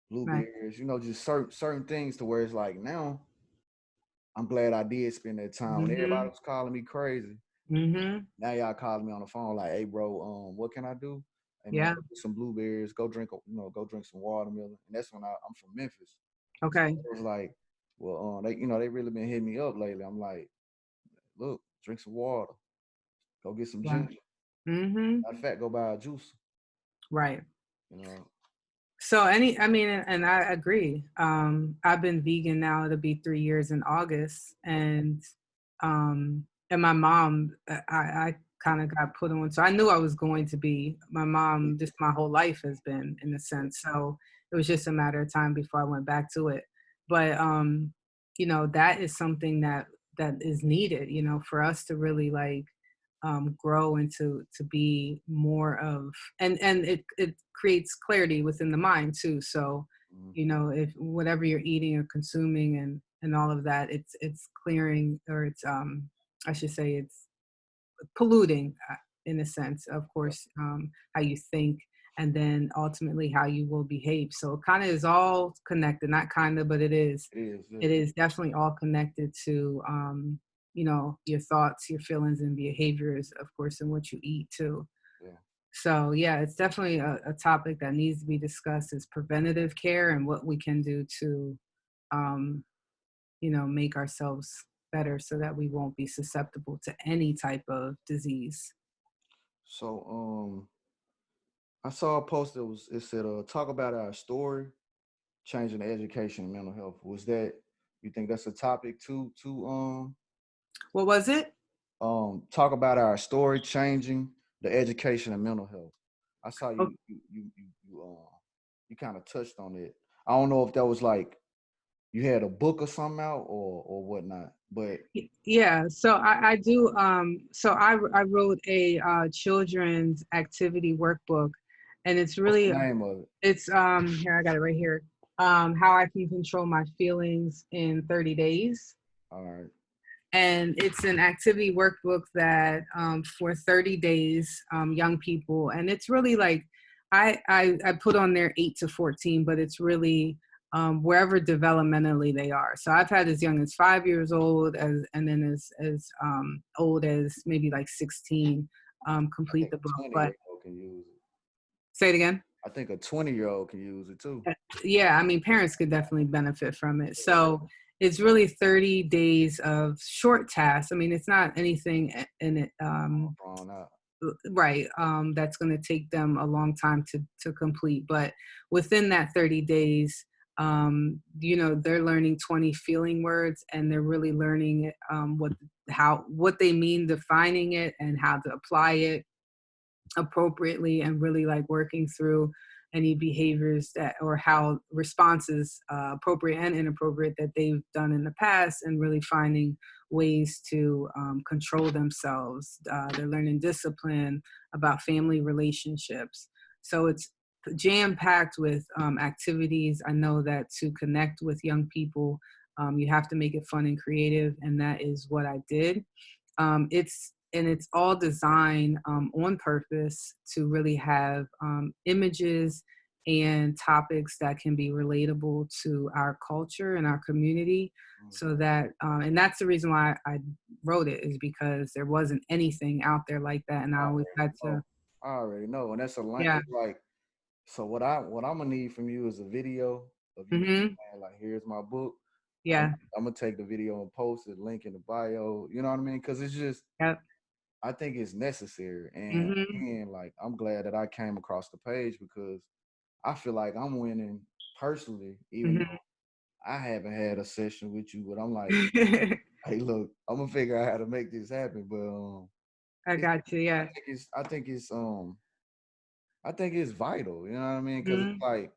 blueberries, just certain things to where it's like now I'm glad I did spend that time when everybody Mhm. was calling me crazy. Mhm. Now y'all calling me on the phone like, hey bro, what can I do? Hey man, Yeah. go get some blueberries, go drink some watermelon. And that's when I'm from Memphis. So Okay. it was like, well, they really been hitting me up lately. I'm like, look, drink some water, go get some Yeah. ginger. Mhm. Matter of fact, go buy a juice. Right. You know, So I mean, and I agree. I've been vegan now. It'll be 3 years in August, and my mom, I kind of got put on. So I knew I was going to be. My mom, just my whole life has been in a sense. So it was just a matter of time before I went back to it. But that is something that is needed. For us to really like grow and to be more of, and it creates clarity within the mind too. So mm-hmm. if whatever you're eating or consuming and all of that, it's clearing, or it's I should say it's polluting, in a sense, of Yeah, course, how you think, and then ultimately how you will behave. So it kind of is all connected, not kind of, but it is. it is. Yeah, It is definitely all connected to your thoughts, your feelings, and behaviors, of course, and what you eat too. yeah. So yeah, it's definitely a topic that needs to be discussed, is preventative care and what we can do to um, make ourselves better so that we won't be susceptible to any type of disease. So I saw a post it said talk about our story changing the education and mental health. Was that you think that's a topic What was it? talk about our story changing the education and mental health? I saw Oh, you kind of touched on it. I don't know if that was like you had a book or something out or whatnot, but Yeah, so I do. So I wrote a children's activity workbook, and it's What's the really name of it? it's here I got it right here. How I can control my feelings in 30 days. All right. And it's an activity workbook that for 30 days, young people, and it's really like I put on there 8 to 14, but it's really wherever developmentally they are. So I've had as young as 5 years old, and then as old as maybe like 16 I complete think the a book. 20 But year old can use it. say it again. I think a 20-year-old can use it too. Yeah, I mean, parents could definitely benefit from it. Yeah. So it's really 30 days of short tasks. I mean, it's not anything in it, Drawn out. right, that's going to take them a long time to complete. But within that 30 days, they're learning 20 feeling words, and they're really learning what they mean, defining it, and how to apply it appropriately, and really like working through any behaviors that or how responses, appropriate and inappropriate, that they've done in the past, and really finding ways to control themselves. They're learning discipline, about family relationships. So it's jam packed with activities. I know that to connect with young people, you have to make it fun and creative, and that is what I did. It's all designed on purpose to really have images and topics that can be relatable to our culture and our community. So Mhm. that and that's the reason why I wrote it, is because there wasn't anything out there like that, and I I always already had to. know. I already know. And that's a line. Yeah. It's like, so what I'm gonna need from you is a video of you Hmm. saying, like, here's my book. Yeah. I'm gonna take the video and post it, link in the bio. You know what I mean? Because it's just, Yep. I think it's necessary. And Hmm. again, like, I'm glad that I came across the page because I feel like I'm winning personally, even Hmm. though I haven't had a session with you. But I'm like, hey, look, I'm gonna figure out how to make this happen. But I it's, got you. Yeah. I think it's vital. You know what I mean? Because it's Hmm. like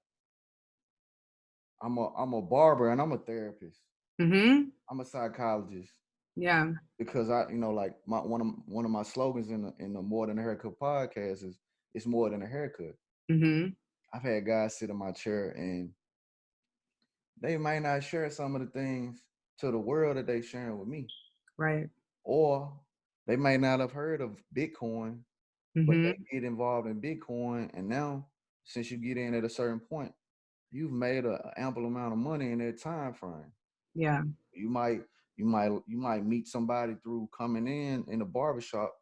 I'm a barber and I'm a therapist. Hmm. I'm a psychologist Yeah. because like my one of my slogans in the More Than a Haircut podcast is it's more than a haircut. Hmm. I've had guys sit in my chair and they might not share some of the things to the world that they sharing with me, Right. or they might not have heard of Bitcoin, but they Hmm. get involved in Bitcoin, and now since you get in at a certain point, you've made an ample amount of money in that time frame. Yeah. You might you might meet somebody through coming in the barbershop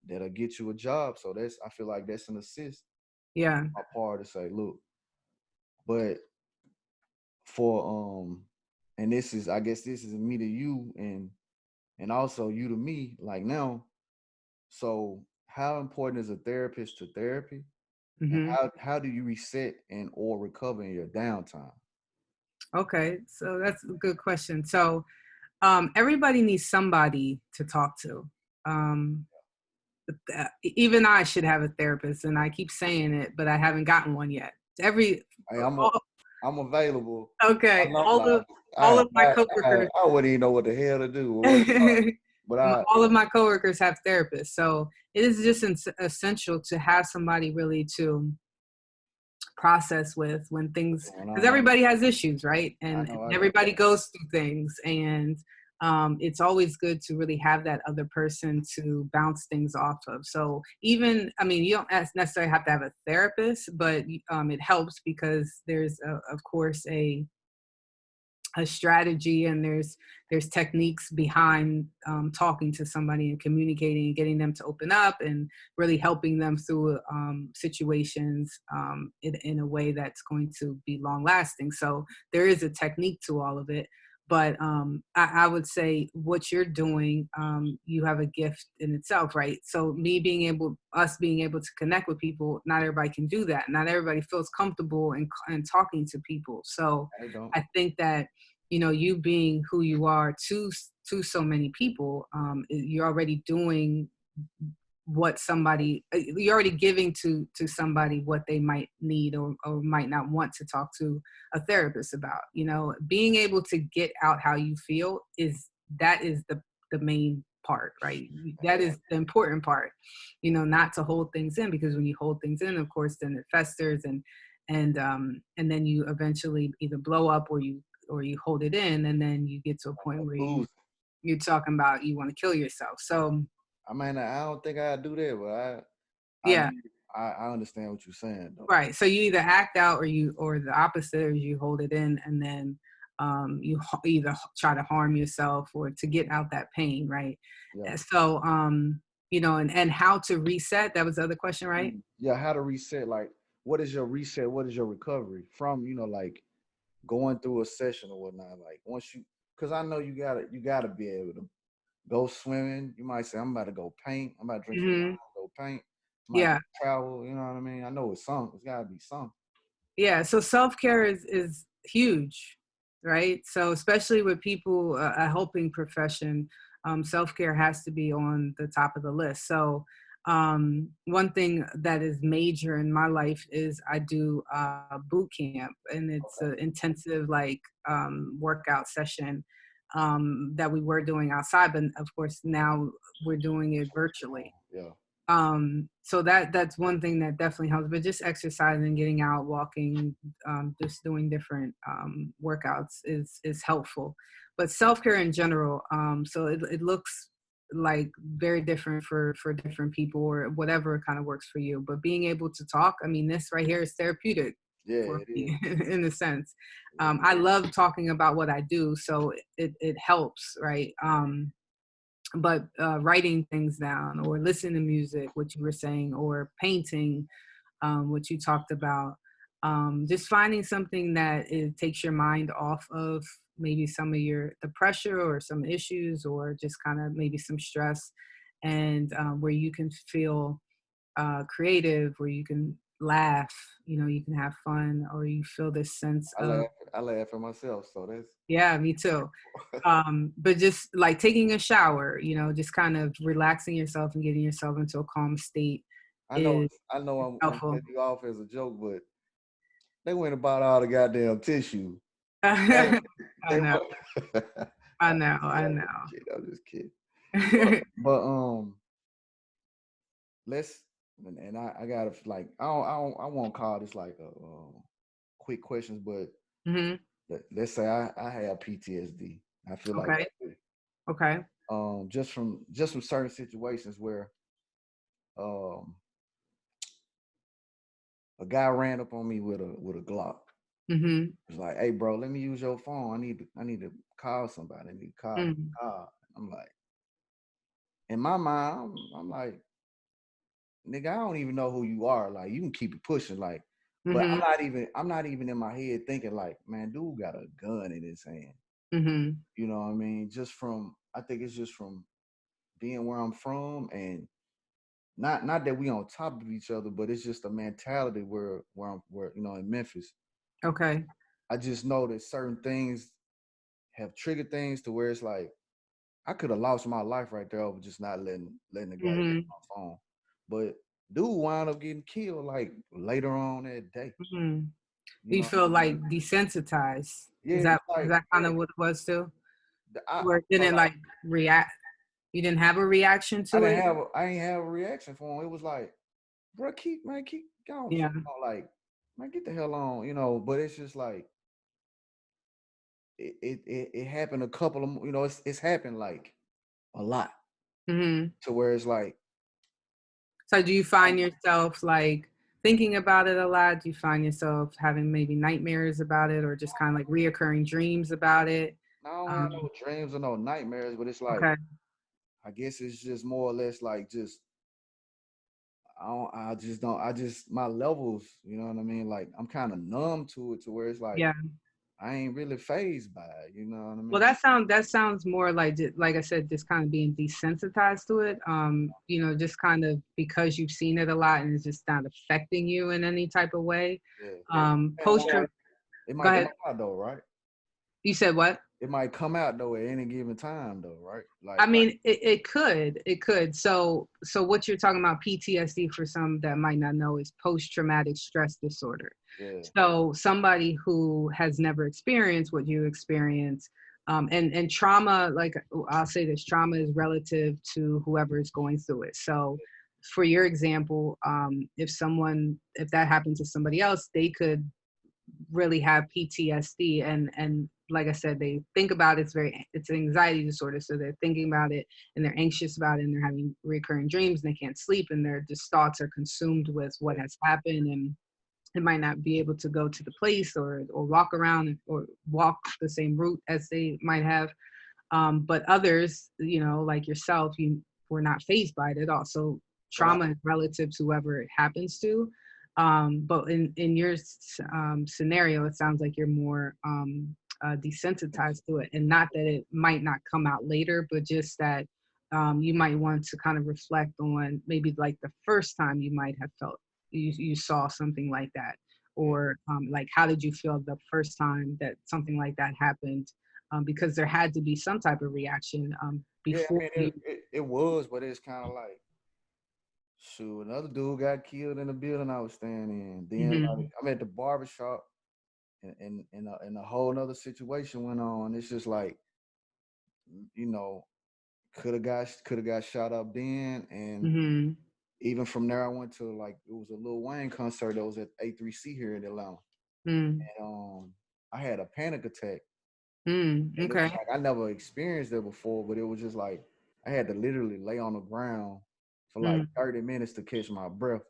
that'll get you a job. So that's I feel like that's an assist Yeah. on my part to say, look, but for and this is I guess this is me to you and also you to me, like now. So how important is a therapist to therapy? And Hmm. how do you reset and or recover in your downtime? Okay, so that's a good question. So everybody needs somebody to talk to. Um, Even I should have a therapist, and I keep saying it, but I haven't gotten one yet. Every Hey, all, I'm available. okay, I'm like, all of my coworkers, I wouldn't even know what the hell to do or where to start. But I all of my coworkers have therapists. So it is just essential to have somebody really to process with when things, going because on. everybody has issues, right? I And know I got everybody goes through things, and it's always good to really have that other person to bounce things off of. So even, I mean, you don't necessarily have to have a therapist, but it helps because there's of course a strategy, and there's techniques behind talking to somebody and communicating and getting them to open up, and really helping them through situations in a way that's going to be long lasting. So there is a technique to all of it. But I would say what you're doing, you have a gift in itself, right? So us being able to connect with people, not everybody can do that. Not everybody feels comfortable in talking to people. So I don't. I think that you being who you are to so many people, you're already doing what somebody you're already giving to somebody what they might need, or might not want to talk to a therapist about. Being able to get out how you feel, is the main part, right? That Yeah. is the important part, not to hold things in, because when you hold things in, of course, then it festers, and then you eventually either blow up, or you hold it in, and then you get to a point where Ooze. you're talking about you want to kill yourself. So I mean, I don't think I do that, but I yeah. need, I understand what you're saying though. Right. So you either act out, or the opposite is you hold it in, and then either try to harm yourself or to get out that pain. Right. Yeah. And so, and how to reset. That was the other question, right? Yeah, how to reset? Like, what is your reset? What is your recovery from? Like going through a session or whatnot. Like once you, because I know you gotta be able to go swimming. You might say, I'm about to go paint. I'm about to drink some Hmm. wine, go paint. I might Yeah. go travel. You know what I mean? I know it's something. It's gotta be something. Yeah. So self-care is huge, right? So especially with people, a helping profession, self-care has to be on the top of the list. So one thing that is major in my life is I do boot camp, and it's Okay. an intensive like workout session that we were doing outside, but of course now we're doing it virtually. Yeah. So that's one thing that definitely helps, but just exercising, getting out, walking, just doing different workouts is helpful. But self-care in general, so it looks like very different for different people, or whatever kind of works for you. But being able to talk, I mean, this right here is therapeutic Yeah, for it is. me in a sense. It I is. love talking about what I do, so it helps, right? But writing things down, or listening to music, what you were saying, or painting, what you talked about, just finding something that takes your mind off of maybe some of the pressure, or some issues, or just kind of maybe some stress, and where you can feel creative, where you can laugh, you can have fun, or you feel this sense I of, laugh. I laugh at myself. So that's. yeah, me too. But just like taking a shower, just kind of relaxing yourself and getting yourself into a calm state I know. is I know. I'm helpful. cutting you off as a joke, but they went and bought all the goddamn tissue. Hey, I they know, went. I I'm know, just I kidding. know. I'm just kidding. But let's and I gotta like I won't call this like a quick questions, but Hmm. let's say I have PTSD. I feel like Okay, I do. okay. Just from certain situations where um a guy ran up on me with a Glock. Hmm. It's like, hey bro, let me use your phone. I need to call somebody. I need to Hmm. call. I'm like, in my mind, I'm like, nigga, I don't even know who you are. Like, you can keep it pushing, like, but Hmm. I'm not even in my head thinking like, man, dude got a gun in his hand. Hmm. You know what I mean? I think it's just from being where I'm from, and not that we on top of each other, but it's just a mentality where in Memphis. Okay. I just know that certain things have triggered things to where it's like I could have lost my life right there over just not letting the guy take Hmm. my phone. But dude wound up getting killed like later on that day. Hmm. You You know, feel like desensitized. yeah, Is it's that is like that kind yeah, of what it was too? I Where it felt didn't like like react? You didn't have a reaction I to didn't it? have I ain't have a reaction for him. It was like, bro, keep going, Yeah. like man, get the hell on, But it's just like it happened a couple of it's happened like a lot Hmm. to where it's like So do you I'm, find yourself like thinking about it a lot? Do you find yourself having maybe nightmares about it, or just kind of like reoccurring dreams about it? I don't have Um, no dreams or no nightmares, but it's like okay. I guess it's just more or less like just I just my levels, you know what I mean? Like I'm kind of numb to it to where it's like Yeah. I ain't really phased by it, you know what I Well, mean? that sounds more like like I said, just kind of being desensitized to it. Just kind of because you've seen it a lot, and it's just not affecting you in any type of way. Yeah. And Post trip. it Go might come ahead. out though, right? You said what? It might come out though at any given time though, right? I Like mean, it could. So what you're talking about, PTSD, for some that might not know, is post-traumatic stress disorder. yeah. So somebody who has never experienced what you experience, And trauma, like I'll say this, trauma is relative to whoever is going through it. So for your example, if that happened to somebody else, they could really have PTSD, and like I said, they think about it, it's an anxiety disorder, so they're thinking about it and they're anxious about it and they're having recurring dreams and they can't sleep and their just thoughts are consumed with what has happened, and they might not be able to go to the place or walk around or walk the same route as they might have. But others, like yourself, you were not phased by it at all. So But I trauma is relative to whoever it happens to. But in your scenario, it sounds like you're more desensitized to it, and not that it might not come out later, but just that you might want to kind of reflect on maybe like the first time you might have felt you saw something like that, yeah. or like how did you feel the first time that something like that happened, because there had to be some type of reaction Yeah, I before mean you. it was, but it's kind of like shoot, another dude got killed in the building I was staying in. Then like Hmm. I'm at the barbershop and a whole nother situation went on. It's just like, you know, could have got shot up then. And Hmm. even from there I went to like it was a Lil Wayne concert that was at A3C here in Atlanta. Mm. And I had a panic attack. Mm. And it was Okay. like I never experienced it before, but it was just like I had to literally lay on the ground for like Mm. 30 minutes to catch my breath,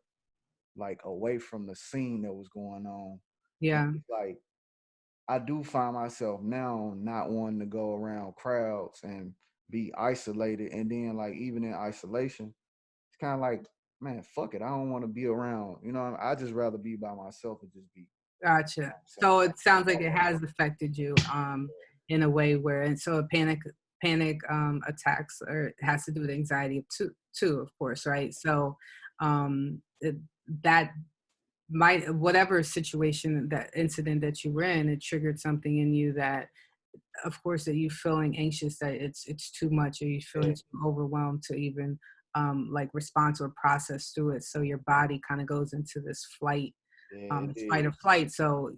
like away from the scene that was going on. And Yeah. it's like I do find myself now not wanting to go around crowds and be isolated. And then like even in isolation, it's kind of like, man, fuck it. I don't want to be around. I just rather be by myself and just be Gotcha. myself. So it sounds like it has affected you in a way where, and so a panic attacks, or it has to do with anxiety too, of course, right? So that might, whatever situation, that incident that you were in, it triggered something in you that, of course, that you feeling anxious, that it's too much, or you feeling Yeah, too overwhelmed to even like respond to or process through it. So your body kind of goes into this yeah, it fight did. or flight. So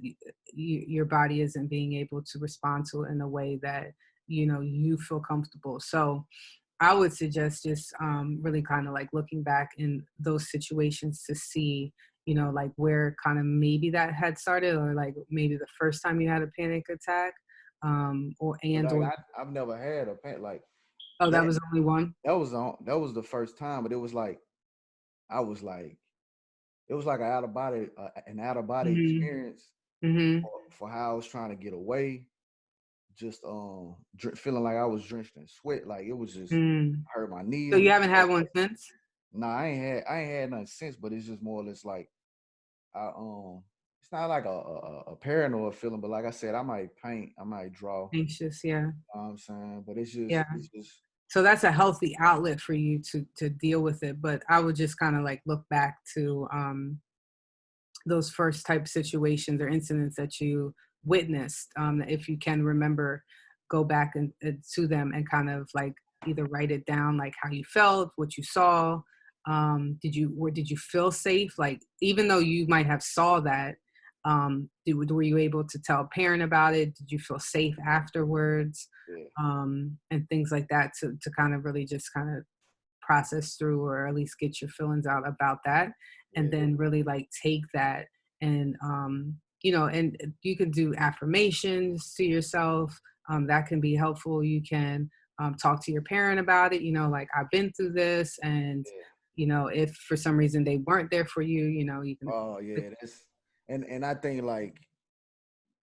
your body isn't being able to respond to it in a way that you feel comfortable. So I would suggest just really kind of like looking back in those situations to see, like where kind of maybe that had started, or like maybe the first time you had a panic attack, or But and like or I've never had a panic like oh, that that. was only one. That was the first time, but it was like I was like it was like an out of body Hmm. experience Hmm. for how I was trying to get away. Just feeling like I was drenched in sweat, like it was just Mm. hurt my So knees. you haven't had one since? Nah, I ain't had nothing since, but it's just more or less like I it's not like a paranoid feeling, but like I said, I might paint, I might draw. Anxious, yeah. You know what I'm saying, but it's just Yeah. it's just So that's a healthy outlet for you to deal with it. But I would just kind of like look back to those first type situations or incidents that you witnessed. If you can remember, go back and to them and kind of like either write it down, like how you felt, what you saw. Did you feel safe? Like, even though you might have saw that, were you able to tell a parent about it? Did you feel safe afterwards? yeah, And things like that, to kind of really just kind of process through, or at least get your feelings out about that, and yeah, then really like take that, and and you can do affirmations to yourself. That can be helpful. You can talk to your parent about it, like, I've been through this, and yeah. if for some reason they weren't there for you, you can. Oh yeah, that's and I think like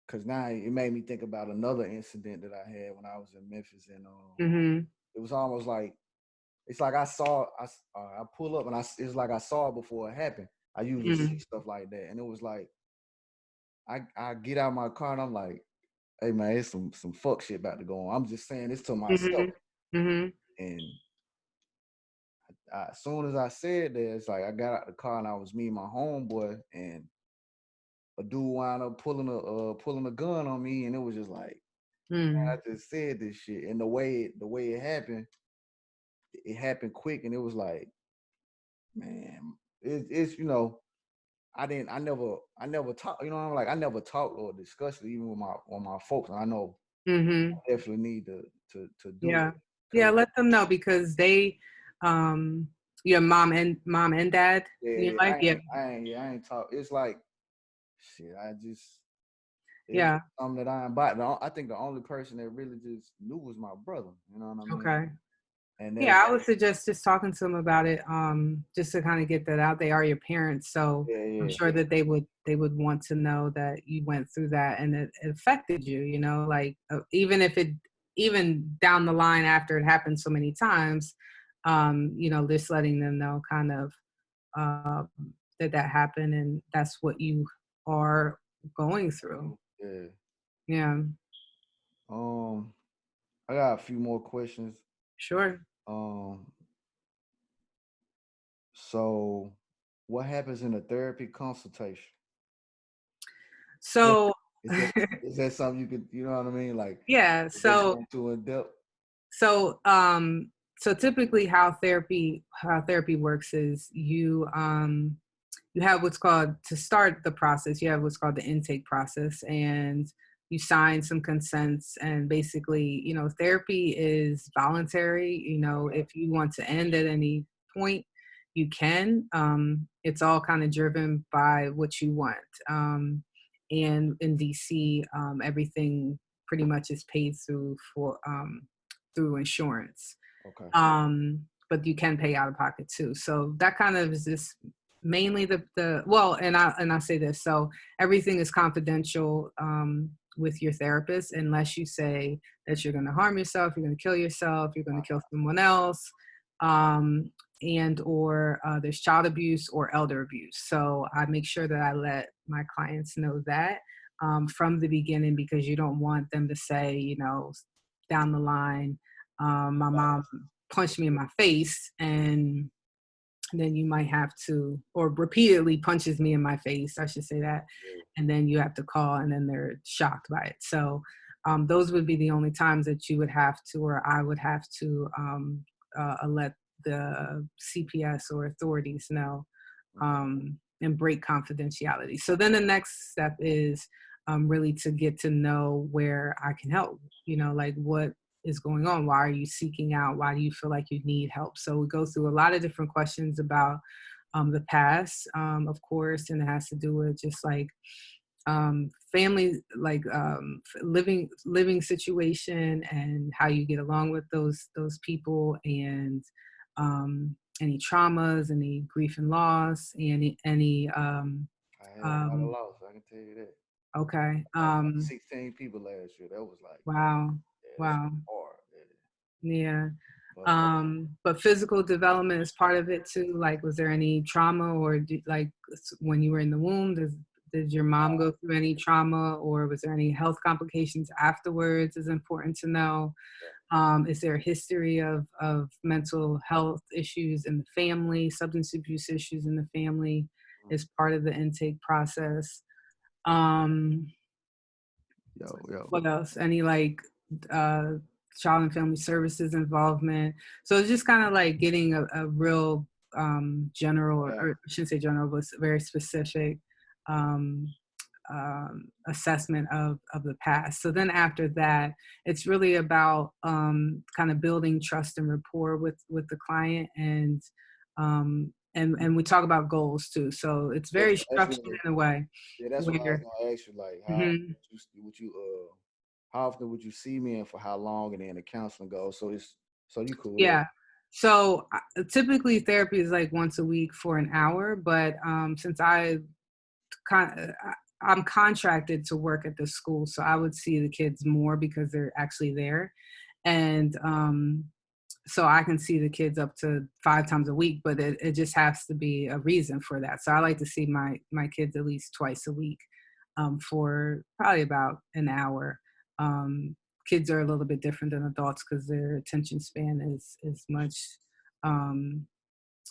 because now it made me think about another incident that I had when I was in Memphis, and Mm-hmm. it was almost like it's like I pull up and it's like I saw it before it happened. I usually see Mm-hmm. stuff like that, and it was like I get out of my car and I'm like, hey man, it's some fuck shit about to go on. I'm just saying this to myself, Mm-hmm. Mm-hmm. and as soon as I said that, it's like I got out the car and I was me and my homeboy, and a dude wound up pulling a gun on me, and it was just like I Mm-hmm. just said this shit, and the way it happened quick, and it was like, man, it's I never talk, like I never talked or discussed it even with my folks. And I know Mhm. I definitely need to do Yeah. it Yeah, because let them know because they, um your mom and dad yeah, in your yeah, life? Yeah. I ain't talk. It's like shit. It's Yeah. just something that I ain't. But I think the only person that really just knew was my brother. You know what I mean? Okay. And that's Yeah, I would suggest just talking to them about it, just to kind of get that out. They are your parents, so yeah, I'm yeah, sure that they would want to know that you went through that and it affected you. Like even if it even down the line after it happened so many times, just letting them know kind of um, that happened and that's what you are going through. yeah. Yeah, Um, I got a few more questions. sure. Um, so what happens in a therapy consultation? Is that So is that is that something you could, you know what I mean? Like, yeah, is that so going too in depth? So, so typically how therapy works is you have what's called to start the process. You have what's called the intake process, and you sign some consents. And basically, therapy is voluntary. If you want to end at any point, you can. It's all kind of driven by what you want. And in DC, everything pretty much is paid through insurance. Okay. But you can pay out of pocket too. So that kind of is just mainly the well, and I say this. So everything is confidential with your therapist unless you say that you're going to harm yourself, you're going to kill yourself, you're going to kill someone else, um, and or there's child abuse or elder abuse. So I make sure that I let my clients know that from the beginning because you don't want them to say, down the line, my mom punched me in my face and then you might have to, or repeatedly punches me in my face, I should say that, and then you have to call and then they're shocked by it. So those would be the only times that you would have to, or I would have to let the CPS or authorities know and break confidentiality. So then the next step is really to get to know where I can help, like what is going on? Why are you seeking out? Why do you feel like you need help? So we go through a lot of different questions about the past, of course, and it has to do with just like family, like living situation and how you get along with those people and any traumas, any grief and loss, any I had a lot of um, loss. I can tell you that. okay. Lost like 16 people last year. That was like, Wow. yeah, that's Wow. hard. Yeah. Yeah. But But physical development is part of it too. Like, was there any trauma or when you were in the womb, did your mom go through any trauma or was there any health complications afterwards is important to know. Is there a history of mental health issues in the family, substance abuse issues in the family is part of the intake process. Um, yo, what else? Any like uh, child and family services involvement. So it's just kind of like getting a real general, yeah. or I shouldn't say general, but very specific um, assessment of the past. So then after that, it's really about kind of building trust and rapport with the client and we talk about goals too. So it's Yeah, very so that's structured what. in a way Yeah, that's what I was where gonna ask you. Like, mhm, how often would you see me, and for how long, and then the counseling goes. So you cool with that? yeah. So typically therapy is like once a week for an hour, but since I'm contracted to work at the school, so I would see the kids more because they're actually there, and so I can see the kids up to 5 times a week, but it just has to be a reason for that. So I like to see my kids at least twice a week for probably about an hour. Kids are a little bit different than adults because their attention span is much um,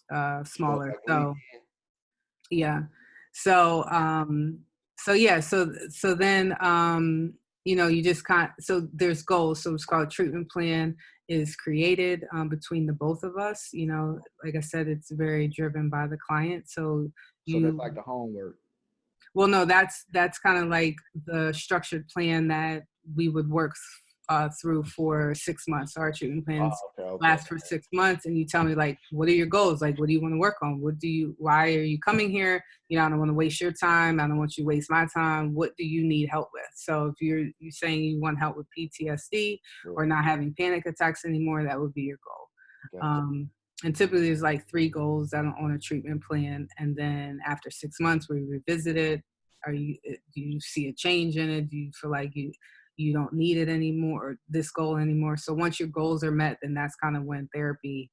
So smaller. like weekend. So yeah. So yeah, so then you just so there's goals. So it's called treatment plan is created between the both of us. Like I said, it's very driven by the client. So So that's you like the homework. well no, that's kind of like the structured plan that we would work through for 6 months. Our treatment Oh, plans okay, okay. last for 6 months, and you tell me like, what are your goals? Like, what do you want to work on? Why are you coming here? I don't want to waste your time. I don't want you to waste my time. What do you need help with? So if you're saying you want help with PTSD Yeah, or not having panic attacks anymore, that would be your goal. gotcha. And typically there's like 3 goals that are on a treatment plan. And then after 6 months, we revisit it. Do you see a change in it? Do you feel like you don't need it anymore, or this goal anymore? So once your goals are met, then that's kind of when therapy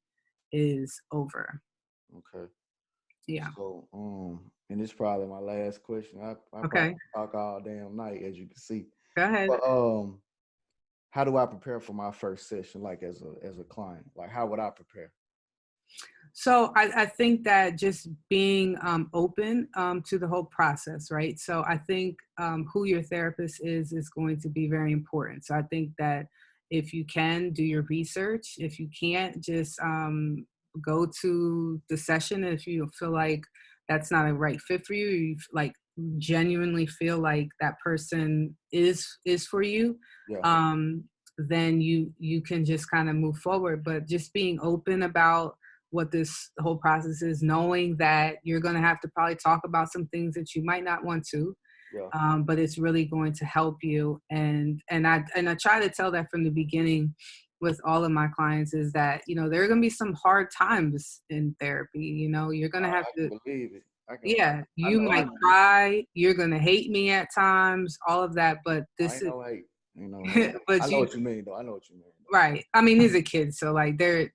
is over. Okay. Yeah. So, and it's probably my last question. I probably Okay. talk all damn night, as you can see. Go ahead. But how do I prepare for my first session, like as a client? Like, how would I prepare? So I think that just being open to the whole process, right? So I think who your therapist is going to be very important. So I think that if you can do your research, if you can't, just go to the session. And if you feel like that's not a right fit for you, you like genuinely feel like that person is for you, Yeah, um, then you can just kind of move forward. But just being open about what this whole process is, knowing that you're going to have to probably talk about some things that you might not want to, yeah. but it's really going to help you. And I try to tell that from the beginning with all of my clients, is that there are going to be some hard times in therapy. You're going to have I to, can believe it. yeah, I you know. might cry, you're going to hate me at times, all of that, but I this ain't is no hate. Ain't no hate. I but know you what you mean, though. I know what you mean. right. I mean, these are kids, so like they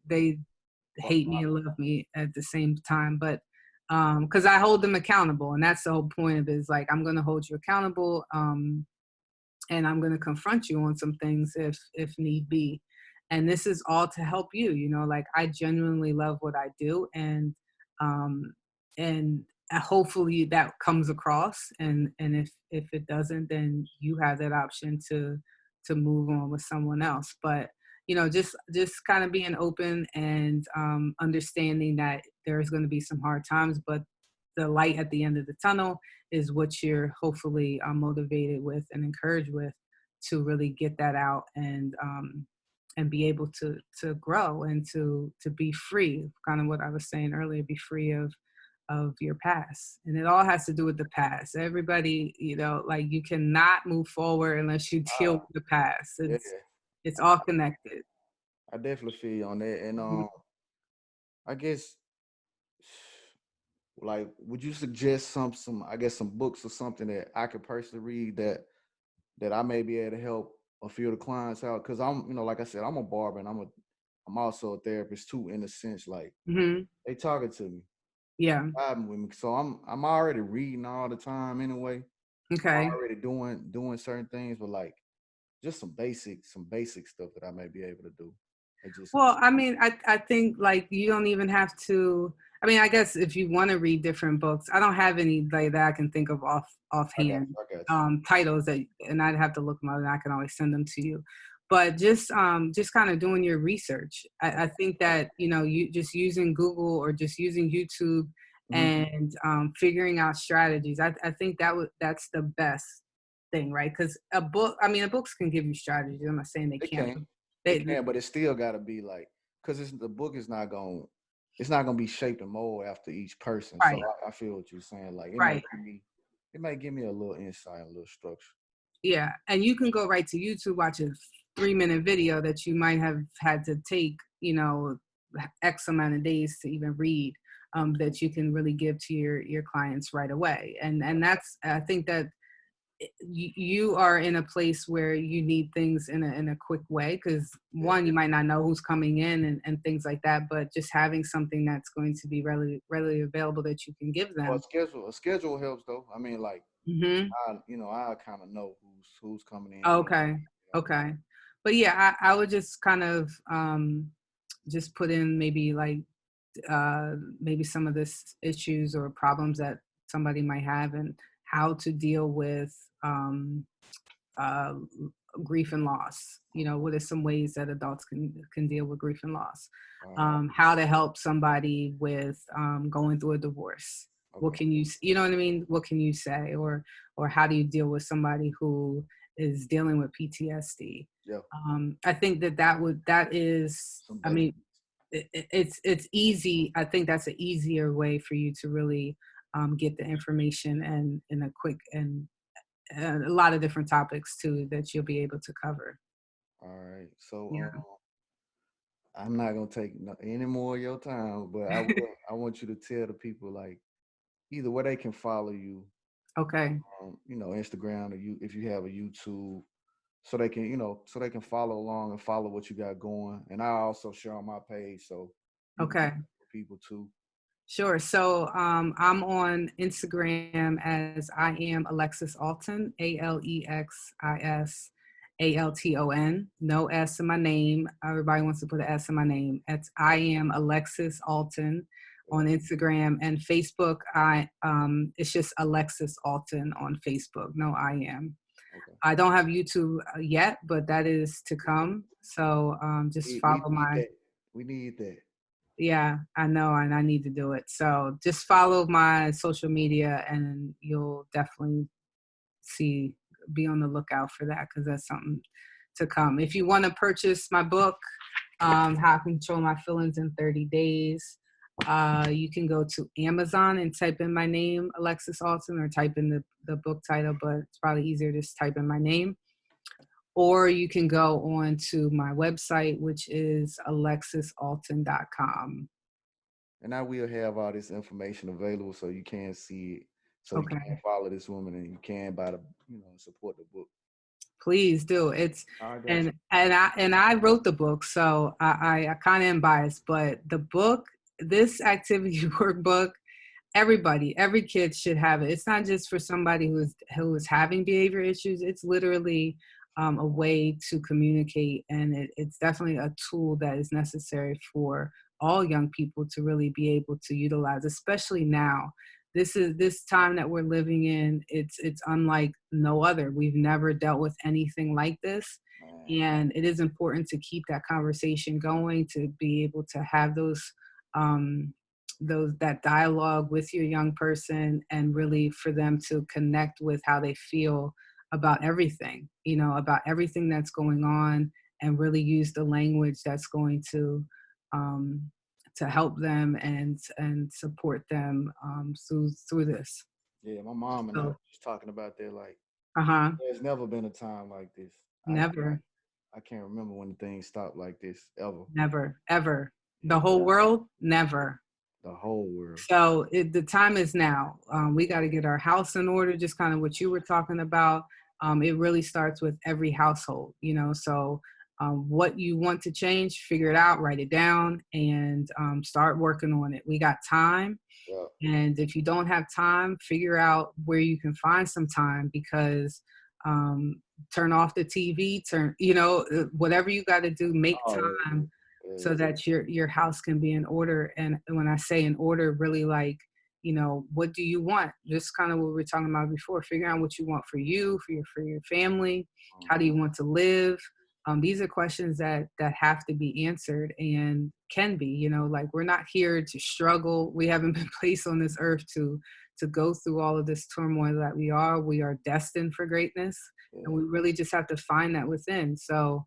But hate me and love me at the same time. But because I hold them accountable, and that's the whole point of it, is like, I'm going to hold you accountable, and I'm going to confront you on some things if need be. And this is all to help you. Like, I genuinely love what I do, um, and hopefully that comes across. And if it doesn't, then you have that option to move on with someone else. But just kind of being open and understanding that there's going to be some hard times, but the light at the end of the tunnel is what you're hopefully motivated with and encouraged with, to really get that out and be able to grow and to be free. Kind of what I was saying earlier, be free of your past. And it all has to do with the past. Everybody, like, you cannot move forward unless you deal uh, with the past. yeah, It's all connected. I definitely feel you on that. And Mhm. I guess, like, would you suggest some I guess some books or something that I could personally read that I may be able to help a few of the clients out? Because I'm, like I said, I'm a barber, and I'm also a therapist too, in a sense. Like, Mhm. they talking to me, Yeah. vibing with me, so I'm already reading all the time anyway. I'm Okay. already doing certain things, but like, just some basic stuff that I may be able to do. It just, Well, I mean, I think like you don't even have to. I mean, I guess if you want to read different books, I don't have any like that I can think of I got offhand, you, I got you. titles that, and I'd have to look them up, and I can always send them to you. But just kind of doing your research. I think that you just using Google or just using YouTube Mhm. and figuring out strategies. I think that's the best thing, right? Because books can give you strategies. I'm not saying they It can't. can. It They, can, but it still got to be like, because the book is not going, it's not going to be shaped and molded after each person. So right. I feel what you're saying. Like, Right. it may give me a little insight, a little structure. Yeah. And you can go right to YouTube, watch a 3-minute video that you might have had to take, X amount of days to even read, that you can really give to your clients right away. And that's, I think that you are in a place where you need things in a quick way, because Yeah. one, you might not know who's coming in and things like that, but just having something that's going to be readily available that you can give Well, them. a schedule helps though. I mean, like, Hmm. I kind of know who's coming in. Okay. Okay. But yeah, I would just kind of just put in maybe like maybe some of this issues or problems that somebody might have, and how to deal with uh, grief and loss. What are some ways that adults can deal with grief and loss? Uh, How to help somebody with going through a divorce. What okay. can you know what I mean? What can you say, or how do you deal with somebody who is dealing with PTSD. Yeah. I think that is, Some I basics. mean, it's easy. I think that's an easier way for you to really get the information, and in a quick, and a lot of different topics too that you'll be able to cover. All right. So Yeah. I'm not gonna take any more of your time, but I will. I want you to tell the people like either where they can follow you, Okay. Instagram, or you if you have a YouTube, so they can, so they can follow along and follow what you got going. And I also share on my page, so you can Okay. connect with people too. Sure. So I'm on Instagram as I am Alexis Alton, AlexisAlton. No S in my name. Everybody wants to put an S in my name. It's I am Alexis Alton Yeah. on Instagram and Facebook. It's just Alexis Alton on Facebook. No, I am. Okay. I don't have YouTube yet, but that is to come. So just We follow need my that. We need that. yeah, I know, and I need to do it. So just follow my social media, and you'll definitely see, be on the lookout for that because that's something to come. If you want to purchase my book, How to Control My Feelings in 30 Days, you can go to Amazon and type in my name, Alexis Alton, or type in the book title, but it's probably easier to just type in my name. Or you can go on to my website, which is alexisalton.com. And I will have all this information available so you can see it, so you can Okay. follow this woman and you can buy the, support the book. Please do. It's I got you. and I wrote the book, so I kind of am biased, but the book, this activity workbook, every kid should have it. It's not just for somebody who is having behavior issues. It's literally a way to communicate, and it's definitely a tool that is necessary for all young people to really be able to utilize, especially now. This time that we're living in. It's unlike no other. We've never dealt with anything like this, Man. and it is important to keep that conversation going, to be able to have um, that dialogue with your young person, and really for them to connect with how they feel about everything, about everything that's going on, and really use the language that's going um, to help them and support them through this. Yeah, my mom and I So, were just talking about that. Like, uh-huh, there's never been a time like this. never, I can't remember when things stopped like this ever. never, ever. The Yeah, whole world, never. the whole world. So the time is now. We got to get our house in order, just kind of what you were talking about. It really starts with every household, So what you want to change, figure it out, write it down, and start working on it. We got time. Yeah. And if you don't have time, figure out where you can find some time, because um, turn off the TV, whatever you got to do, make Oh time yeah, so yeah, that your house can be in order. And when I say in order, really like, what do you want? Just kind of what we were talking about before, figure out what you want for you, for your family. How do uh-huh. you want to live? These are questions that have to be answered, and can be, like, we're not here to struggle. We haven't been placed on this earth to go through all of this turmoil that we are destined for greatness, and Yeah. we really just have to find that within. So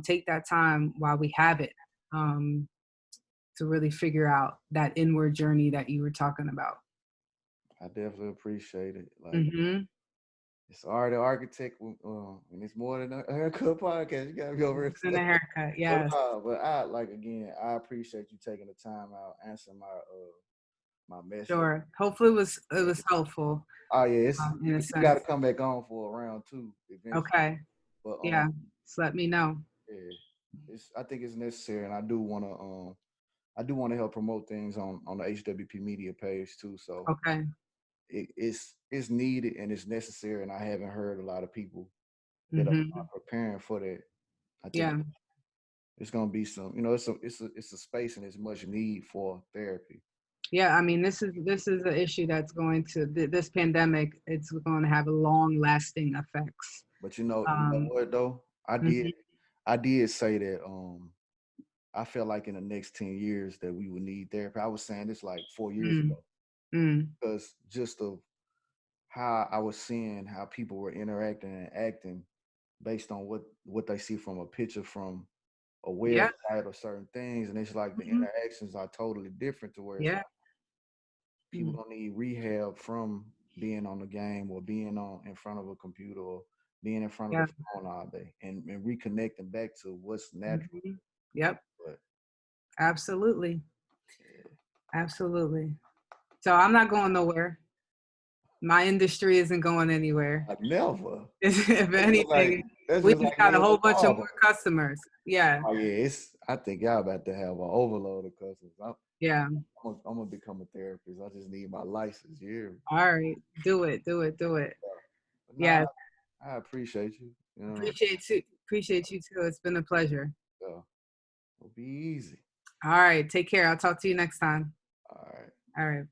take that time while we have it, um, to really figure out that inward journey that you were talking about. I definitely appreciate it. Like, Mm-hmm. it's art the architect, and it's more than a haircut podcast. You gotta be over And a it. haircut, But yes. but I like again, I appreciate you taking the time out, answering my message. Sure. Hopefully it was helpful, Oh yeah, in a you got to sense. come back on for a round two eventually. Okay. But Yeah. Just let me know. yeah, I think it's necessary, and I do want to help promote things on the HWP Media page too. So Okay. it's needed and it's necessary, and I haven't heard a lot of people that are Mm-hmm. preparing for that. I think Yeah. it's gonna be some, it's a space and it's much need for therapy. Yeah, I mean, this is an issue that's going to this pandemic. It's going to have a long lasting effects. But you know Um, what though? mhm, I did say that I felt like in the next 10 years that we would need therapy. I was saying this like 4 years mm, ago mm, because just of how I was seeing how people were interacting and acting. based on what they see from a picture from a Yeah. website or certain things, and it's like the Hmm. interactions are totally different to where it's Yeah. like people Mm. don't need rehab from being on the game or being on in front of a computer or being in front of Yeah. the phone all day and reconnecting back to what's natural. Hmm. Yep. But Absolutely. yeah, Absolutely. So I'm not going nowhere. My industry isn't going anywhere. I never. If That's just like anything, that's we just just like got me a as a whole bunch of barber. more customers. Yeah. Oh yeah, it's. I think y'all about to have an overload of customers. Yeah. I'm gonna become a therapist. I just need my license. Yeah. All right. Do it. Do it. Do it. But nah, Yeah. I appreciate you. You know what I'm Appreciate you. Appreciate you too. It's been a pleasure. saying? So, it'll be easy. All right. Take care. I'll talk to you next time. All right. All right.